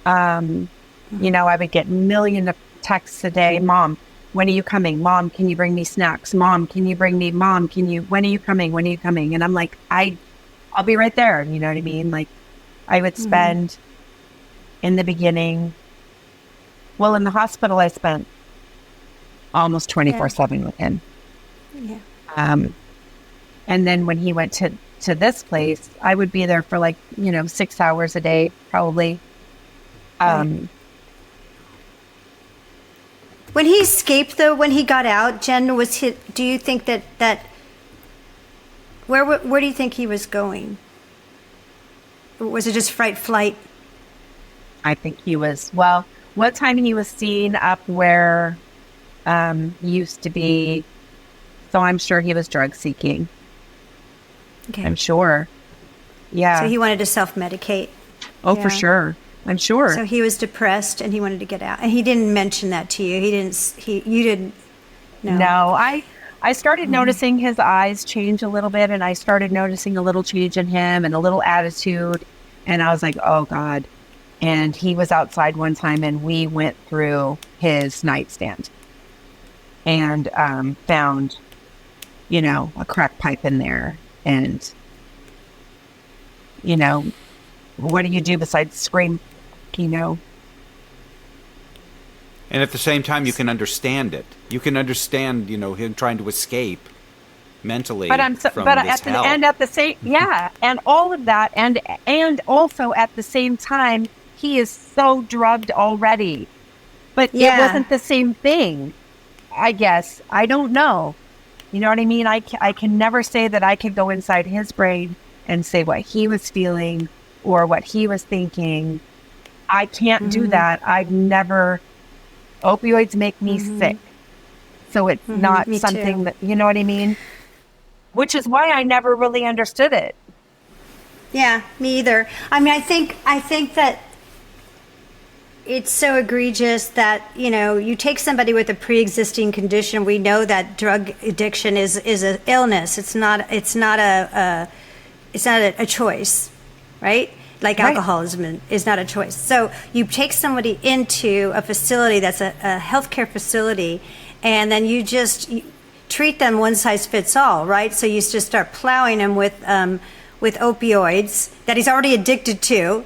You know, I would get millions of texts a day. Mom, when are you coming? Mom, can you bring me snacks? Mom, can you bring me? Mom, when are you coming? When are you coming? And I'm like, I'll be right there. You know what I mean? Like, I would spend in the beginning, well, in the hospital, I spent almost 24/7 with him. Yeah. And then when he went to this place, I would be there for like, you know, 6 hours a day, probably. When he escaped, though, when he got out, Jen, do you think that where do you think he was going? Or was it just flight? I think he was, well, one time he was seen up where used to be, so I'm sure he was drug seeking. Okay. I'm sure. Yeah. So he wanted to self-medicate. Oh, Yeah. for sure. I'm sure. So he was depressed and he wanted to get out. And he didn't mention that to you. You didn't know. No, I started noticing his eyes change a little bit, and I started noticing a little change in him and a little attitude. And I was like, oh God. And he was outside one time, and we went through his nightstand and found, you know, a crack pipe in there. And, you know, what do you do besides scream, you know? And at the same time, you can understand it. You can understand, you know, him trying to escape mentally from this hell. And at the same, yeah, and all of that, and also at the same time, he is so drugged already. But Yeah. it wasn't the same thing, I guess. I don't know. You know what I mean? I can never say that I could go inside his brain and say what he was feeling or what he was thinking. I can't do that. I've never... Opioids make me sick. So it's not Me something too. that, you know what I mean? Which is why I never really understood it. Yeah, me either. I mean, I think that it's so egregious that, you take somebody with a pre-existing condition. We know that drug addiction is an illness. It's not a choice, right? Like Right. alcoholism is not a choice. So you take somebody into a facility that's a healthcare facility, and then you treat them one size fits all, right? So you just start plowing him with opioids that he's already addicted to,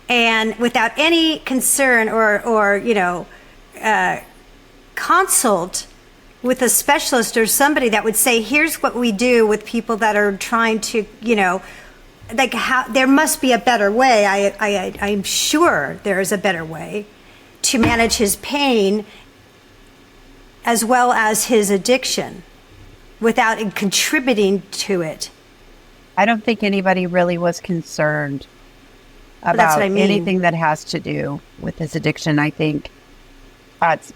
and without any concern or consult with a specialist or somebody that would say, here's what we do with people that are trying to, like how there must be a better way. I'm sure there is a better way to manage his pain as well as his addiction without contributing to it. I don't think anybody really was concerned That's about what I mean. anything that has to do with his addiction. I think it's,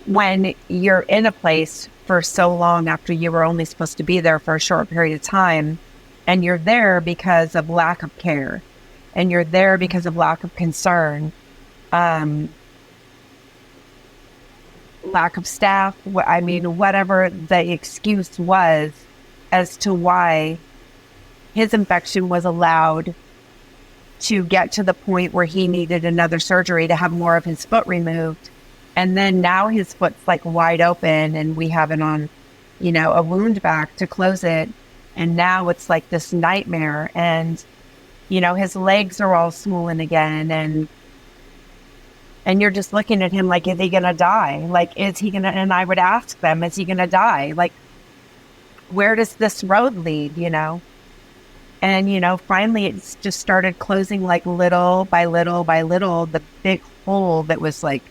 when you're in a place for so long after you were only supposed to be there for a short period of time, and you're there because of lack of care, and you're there because of lack of concern, lack of staff, whatever the excuse was as to why his infection was allowed to get to the point where he needed another surgery to have more of his foot removed. And then now his foot's like wide open, and we have it on, a wound vac to close it. And now it's like this nightmare, and, his legs are all swollen again. And you're just looking at him like, is he going to die? Like, is he going to, and I would ask them, is he going to die? Like, where does this road lead, And, finally it's just started closing like little by little by little, the big hole that was like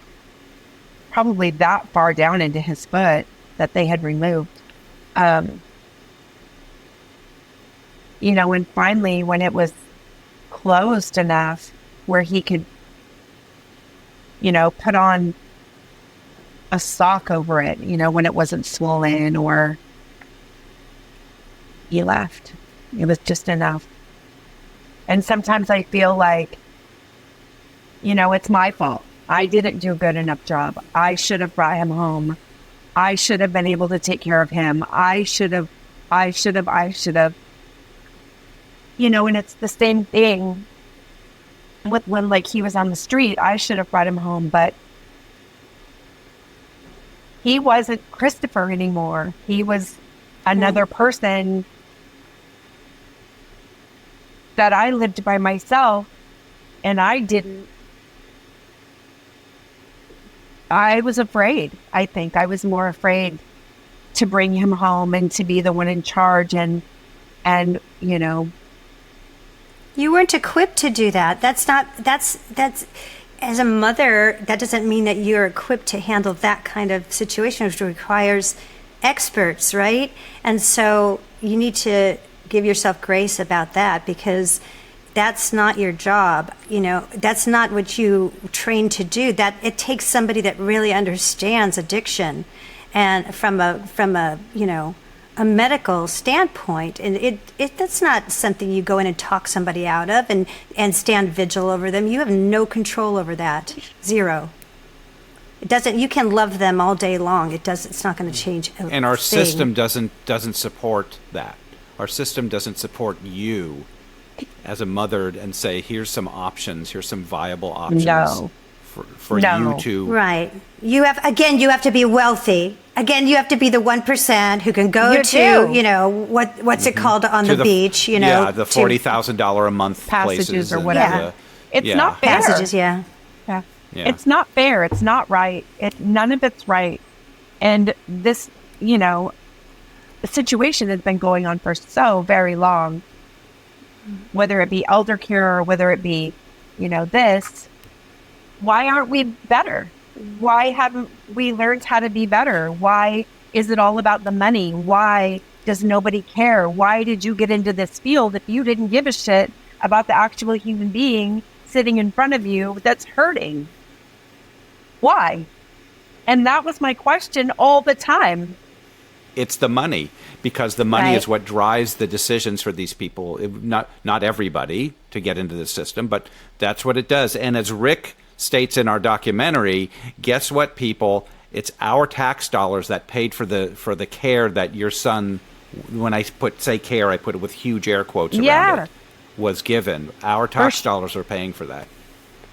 probably that far down into his foot that they had removed. And finally when it was closed enough where he could, put on a sock over it, when it wasn't swollen, or he left. It was just enough. And sometimes I feel like, it's my fault. I didn't do a good enough job. I should have brought him home. I should have been able to take care of him. I should have. And it's the same thing with when like he was on the street. I should have brought him home, but he wasn't Christopher anymore. He was another person that I lived by myself, and I was afraid. I think I was more afraid to bring him home and to be the one in charge, and You weren't equipped to do that. That's as a mother, that doesn't mean that you're equipped to handle that kind of situation, which requires experts, right? And so you need to give yourself grace about that, because that's not your job. That's not what you trained to do. That it takes somebody that really understands addiction, and from a medical standpoint, and that's not something you go in and talk somebody out of and stand vigil over them. You have no control over that. Zero. It doesn't. You can love them all day long. It's not going to change a And our thing. system doesn't support that. Our system doesn't support you as a mother and say, here's some options, here's some viable options for you to. Right. You have to be wealthy. Again, you have to be the 1% who can go what's it called on the beach, Yeah, the $40,000 a month passages places or whatever. It's not fair. passages, yeah. Yeah. Yeah. It's not fair. It's not right. None of it's right. And this, the situation has been going on for so very long, whether it be elder care or whether it be, this. Why aren't we better? Why haven't we learned how to be better? Why is it all about the money? Why does nobody care? Why did you get into this field if you didn't give a shit about the actual human being sitting in front of you that's hurting? Why? And that was my question all the time. it's the money, because the money Right. is what drives the decisions for these people. Not everybody to get into the system, but that's what it does. And as Rick states in our documentary, guess what, people? It's our tax dollars that paid for the care that your son, when I say care, I put it with huge air quotes around it, was given. Our tax dollars are paying for that.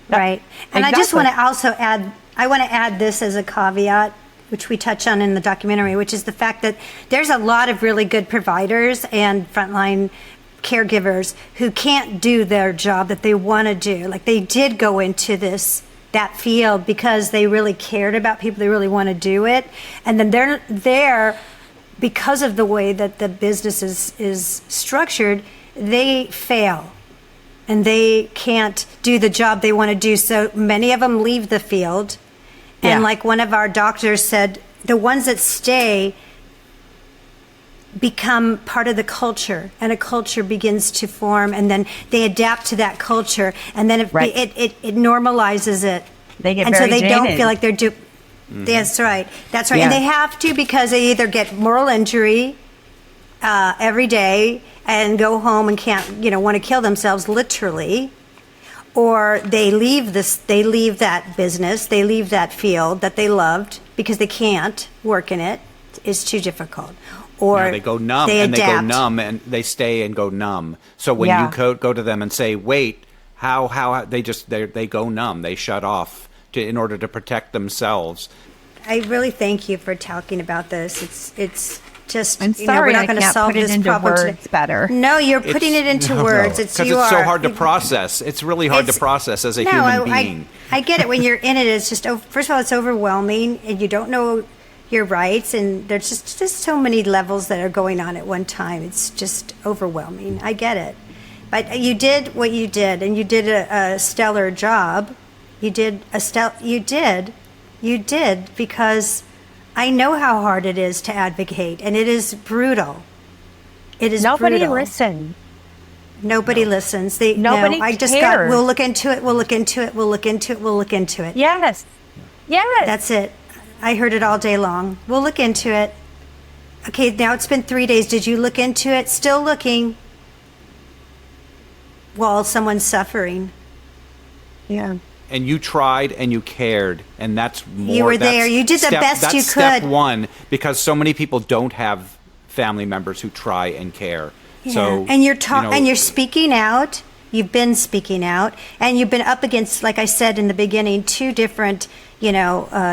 Right. And I just Exactly. want to also add this as a caveat, which we touch on in the documentary, which is the fact that there's a lot of really good providers and frontline caregivers who can't do their job that they want to do. Like, they did go into that field because they really cared about people, they really want to do it. And then they're there because of the way that the business is structured, they fail. And they can't do the job they want to do. So many of them leave the field. And like one of our doctors said, the ones that stay become part of the culture, and a culture begins to form, and then they adapt to that culture, and then it normalizes it. They get and very so they jaded. don't feel like they're That's right. That's right. Yeah. And they have to, because they either get moral injury every day and go home and can't, want to kill themselves literally, or they leave that business, they leave that field that they loved because they can't work in it. It's too difficult. Or they go numb, they and adapt. they go numb, and they stay and go numb. So when you go to them and say, "Wait, how?" they go numb. They shut off in order to protect themselves. I really thank you for talking about this. It's just, I'm we're sorry not I going to can't solve put it this into problem words today. better. No, you're putting it into words. Because it's so hard to process. It's really hard to It's- process as a No, human being. I get it. When you're in it, it's just, first of all, it's overwhelming, and you don't know your rights, and there's just so many levels that are going on at one time. It's just overwhelming. I get it. But you did what you did, and you did a stellar job. You did because I know how hard it is to advocate, and it is brutal. It is Nobody brutal. listens. Nobody listens. Nobody I just cares. we'll look into it. We'll look into it. We'll look into it. We'll look into it. Yes. That's it. I heard it all day long. We'll look into it. Okay, now it's been 3 days. Did you look into it? Still looking while someone's suffering. Yeah. And you tried and you cared, and that's more. You were there. You did the best you That's step could. one, because so many people don't have family members who try and care. Yeah. So and you're speaking out. You've been speaking out, and you've been up against, like I said in the beginning, two different,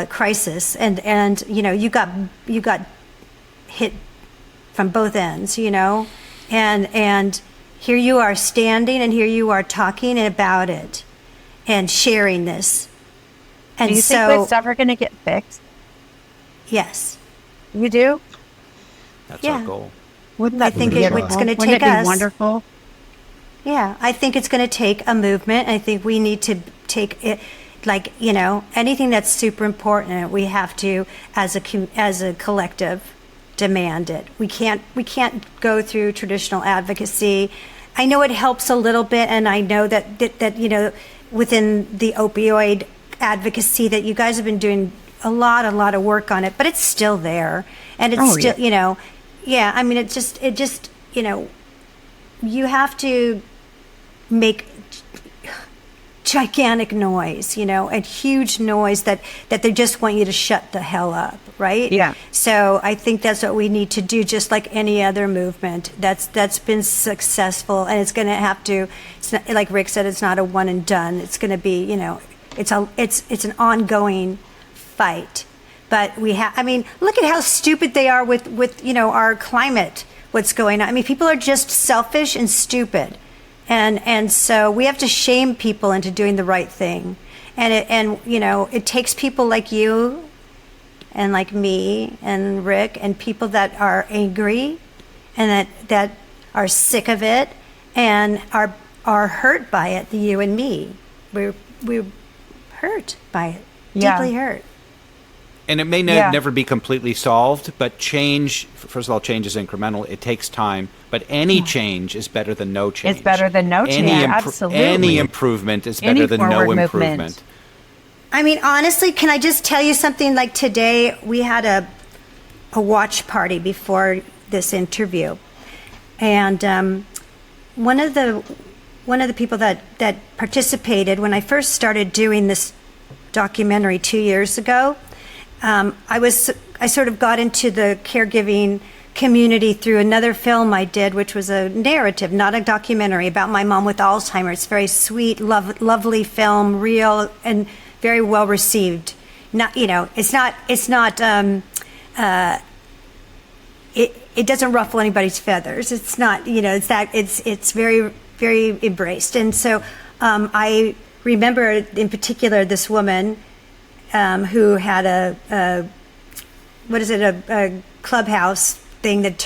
crisis, and you got hit from both ends, and here you are standing, and here you are talking about it, and sharing this, and Do you think so it's ever going to get fixed? yes, You do? that's Yeah. our goal. Wouldn't that I think be it's beautiful? gonna Wouldn't take it be us- wonderful? Yeah, I think it's going to take a movement. I think we need to take it, anything that's super important. We have to, as a collective, demand it. We can't go through traditional advocacy. I know it helps a little bit, and I know that within the opioid advocacy that you guys have been doing a lot of work on it, but it's still there, and it's still I mean, it just you have to make gigantic noise, and huge noise that they just want you to shut the hell up, right? Yeah. So I think that's what we need to do, just like any other movement that's been successful, and it's going to have to. It's not, like Rick said, it's not a one and done. It's going to be, it's an ongoing fight. But look at how stupid they are with our climate. What's going on? I mean, people are just selfish and stupid. And so we have to shame people into doing the right thing. And it takes people like you and like me and Rick and people that are angry and that are sick of it and are hurt by it, you and me. We're hurt by it, deeply hurt. And it may never be completely solved, but change, first of all, change is incremental. It takes time, but any change is better than no change. It's better than no change, absolutely. Any improvement is Any better than no forward improvement. movement. I mean, honestly, can I just tell you something? Like today, we had a watch party before this interview, and one of the people that participated when I first started doing this documentary 2 years ago, I sort of got into the caregiving community through another film I did, which was a narrative, not a documentary, about my mom with Alzheimer's. Very sweet, lovely film, real and very well received. Not, it's not. It doesn't ruffle anybody's feathers. It's not, it's very, very embraced. And so I remember in particular this woman who had a clubhouse thing that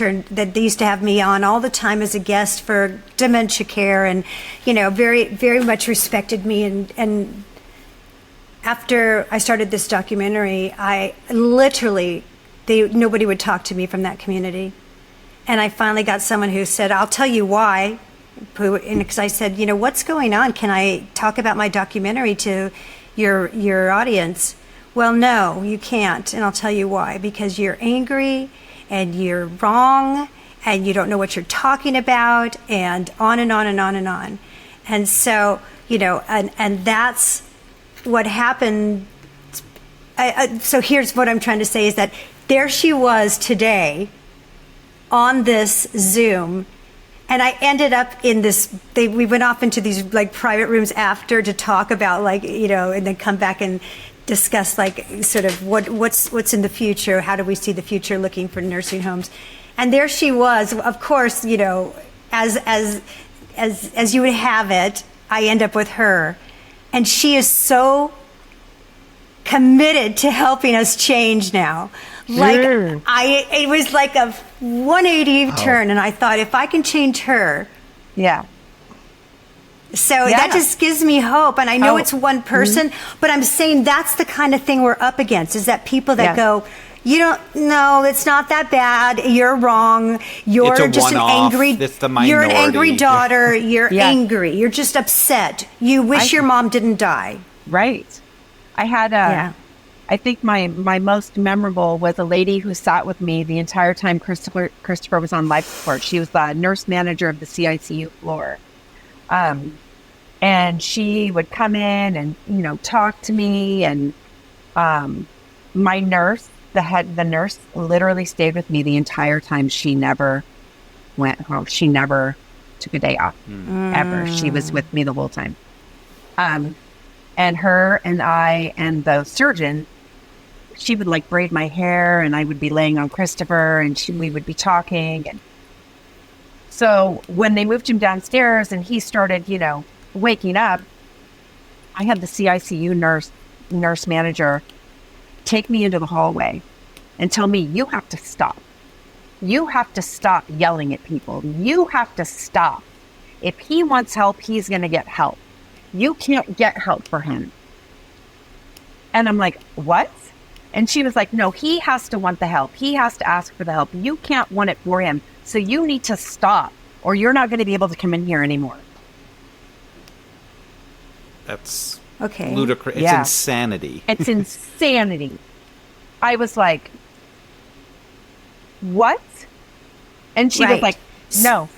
they used to have me on all the time as a guest for dementia care, and very, very much respected me. And after I started this documentary, I literally nobody would talk to me from that community, and I finally got someone who said, "I'll tell you why," because I said, "What's going on? Can I talk about my documentary to your audience?" "Well, no, you can't, and I'll tell you why. Because you're angry, and you're wrong, and you don't know what you're talking about," and on and on and on and on. And so, and that's what happened. So here's what I'm trying to say is that there she was today on this Zoom, and I ended up in this, we went off into these like private rooms after to talk about and then come back and discuss sort of what's in the future, how do we see the future looking for nursing homes. And there she was, of course, as you would have it, I end up with her, and she is so committed to helping us change now. It was like a 180 turn, and I thought, if I can change her, so that just gives me hope. And I know it's one person, but I'm saying that's the kind of thing we're up against, is that people that go, "You don't know, it's not that bad. You're wrong. You're just an angry, you're an angry daughter. You're angry. You're just upset. You wish your mom didn't die." Right. I had I think my most memorable was a lady who sat with me the entire time Christopher was on life support. She was the nurse manager of the CICU floor. And she would come in and, talk to me, and my nurse, the nurse literally stayed with me the entire time. She never went home. She never took a day off, ever. She was with me the whole time. And her and I and the surgeon, she would braid my hair, and I would be laying on Christopher, and we would be talking. And so when they moved him downstairs and he started, waking up, I had the CICU nurse manager take me into the hallway and tell me, "You have to stop. You have to stop yelling at people. You have to stop. If he wants help, he's going to get help. You can't get help for him." And I'm like, "What?" And she was like, "No, he has to want the help. He has to ask for the help. You can't want it for him. So you need to stop, or you're not going to be able to come in here anymore." That's ludicrous. It's insanity. It's insanity. I was like, "What?" And she was like, "No."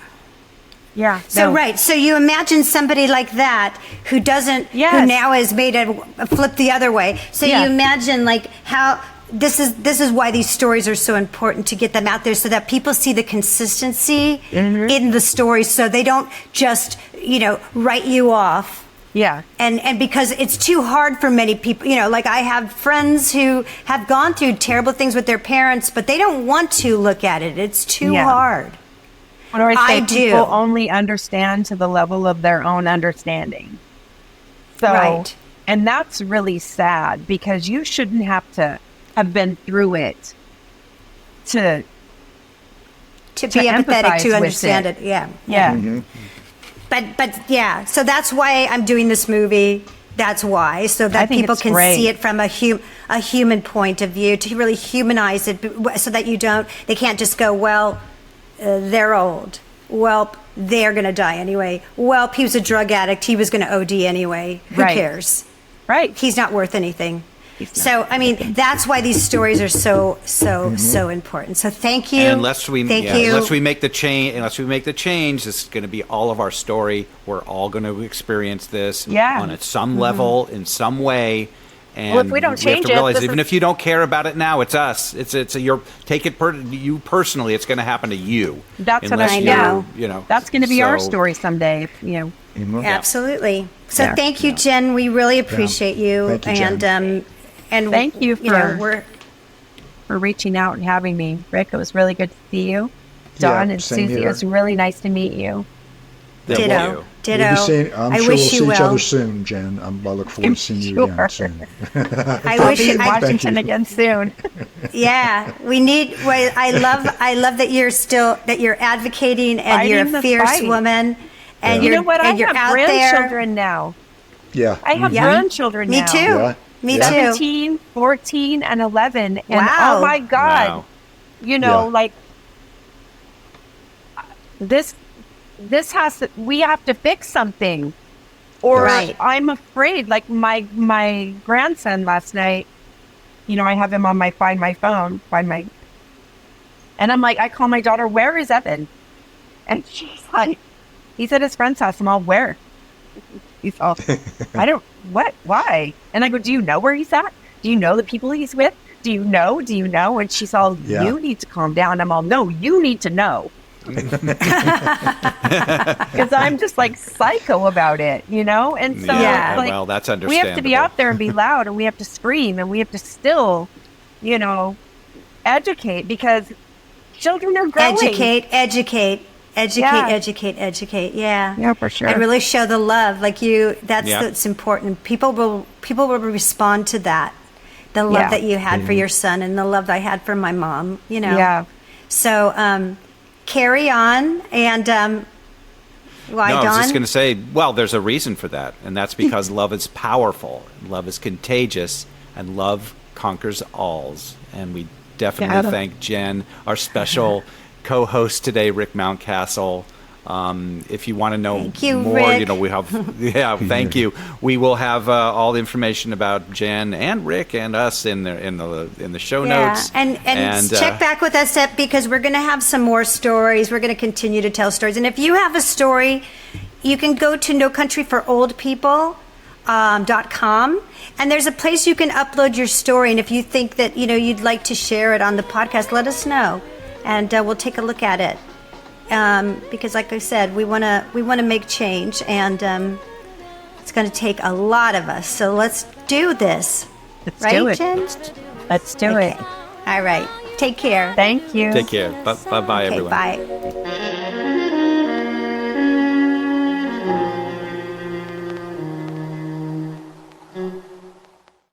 Yeah. So so you imagine somebody like that who doesn't, who now has made a flip the other way. So you imagine how this is why these stories are so important, to get them out there so that people see the consistency in the stories, so they don't just write you off. Yeah. And because it's too hard for many people, I have friends who have gone through terrible things with their parents, but they don't want to look at it. It's too hard. Or I say people do. only understand to the level of their own understanding. So, and that's really sad, because you shouldn't have to have been through it to be empathetic, to understand it. Yeah. But so that's why I'm doing this movie. That's why, so that people can see it from a human point of view, to really humanize it, so that they can't just go, "Well, they're old. Well, they're going to die anyway. Well, he was a drug addict. He was going to OD anyway. Who cares? Right. He's not worth anything." So, I mean, that's why these stories are so important. So thank you. And unless we Thank you. unless we make the change, this is going to be all of our story. We're all going to experience this on some level, in some way. And well, if we don't change have to realize, it, even if you don't care about it now, it's us. It's you personally. It's going to happen to you. That's what I know. You know, that's going to be our story someday. You know, absolutely. So thank you, Jen. We really appreciate you. Thank you, Jen. And thank you for reaching out and having me, Rick. It was really good to see you. Don and Susie, it was really nice to meet you. Ditto. I'm sure we'll see each other soon, Jen. I look forward to seeing you again soon. I wish in Washington again soon. Yeah, we need. Well, I love that you're advocating and Fighting you're a fierce fight. woman. And you know what? I you're have out grandchildren now. Yeah, I have grandchildren now. Me too. Yeah. Me too. 17, 14, and 11. And Wow. oh my God, Wow. you know, like this we have to fix something, or Right. I'm afraid. Like my grandson last night, you know, I have him on my phone, and I'm like, I call my daughter, where is Evan? And she's like, he's at his friend's house. I'm all, where? He's all, why? And I go, do you know where he's at? Do you know the people he's with? Do you know? And she's all, you need to calm down. I'm all, no, you need to know. Because I'm just like psycho about it, you know? And so, like, well, that's understandable. We have to be out there and be loud, and we have to scream, and we have to still, you know, educate, because children are growing. Educate. Yeah, for sure. And really show the love, like you. That's important. People will respond to that. The love that you had for your son, and the love that I had for my mom. You know. Yeah. So carry on, and why, No, Don? I was just going to say, well, there's a reason for that, and that's because love is powerful, love is contagious, and love conquers alls. And we definitely thank Jen, our special co-host today, Rick Mountcastle. If you want to know more, Rick. you know, we have, thank you. We will have all the information about Jen and Rick and us in the show notes. And check back with us because we're going to have some more stories. We're going to continue to tell stories. And if you have a story, you can go to nocountryforoldpeople.com. And there's a place you can upload your story. And if you think that, you know, you'd like to share it on the podcast, let us know. And we'll take a look at it. Because, like I said, we want to make change, and it's going to take a lot of us. So let's do this. Let's do it. Jen? Let's do it. All right. Take care. Thank you. Take care. Bye-bye, everyone. Bye.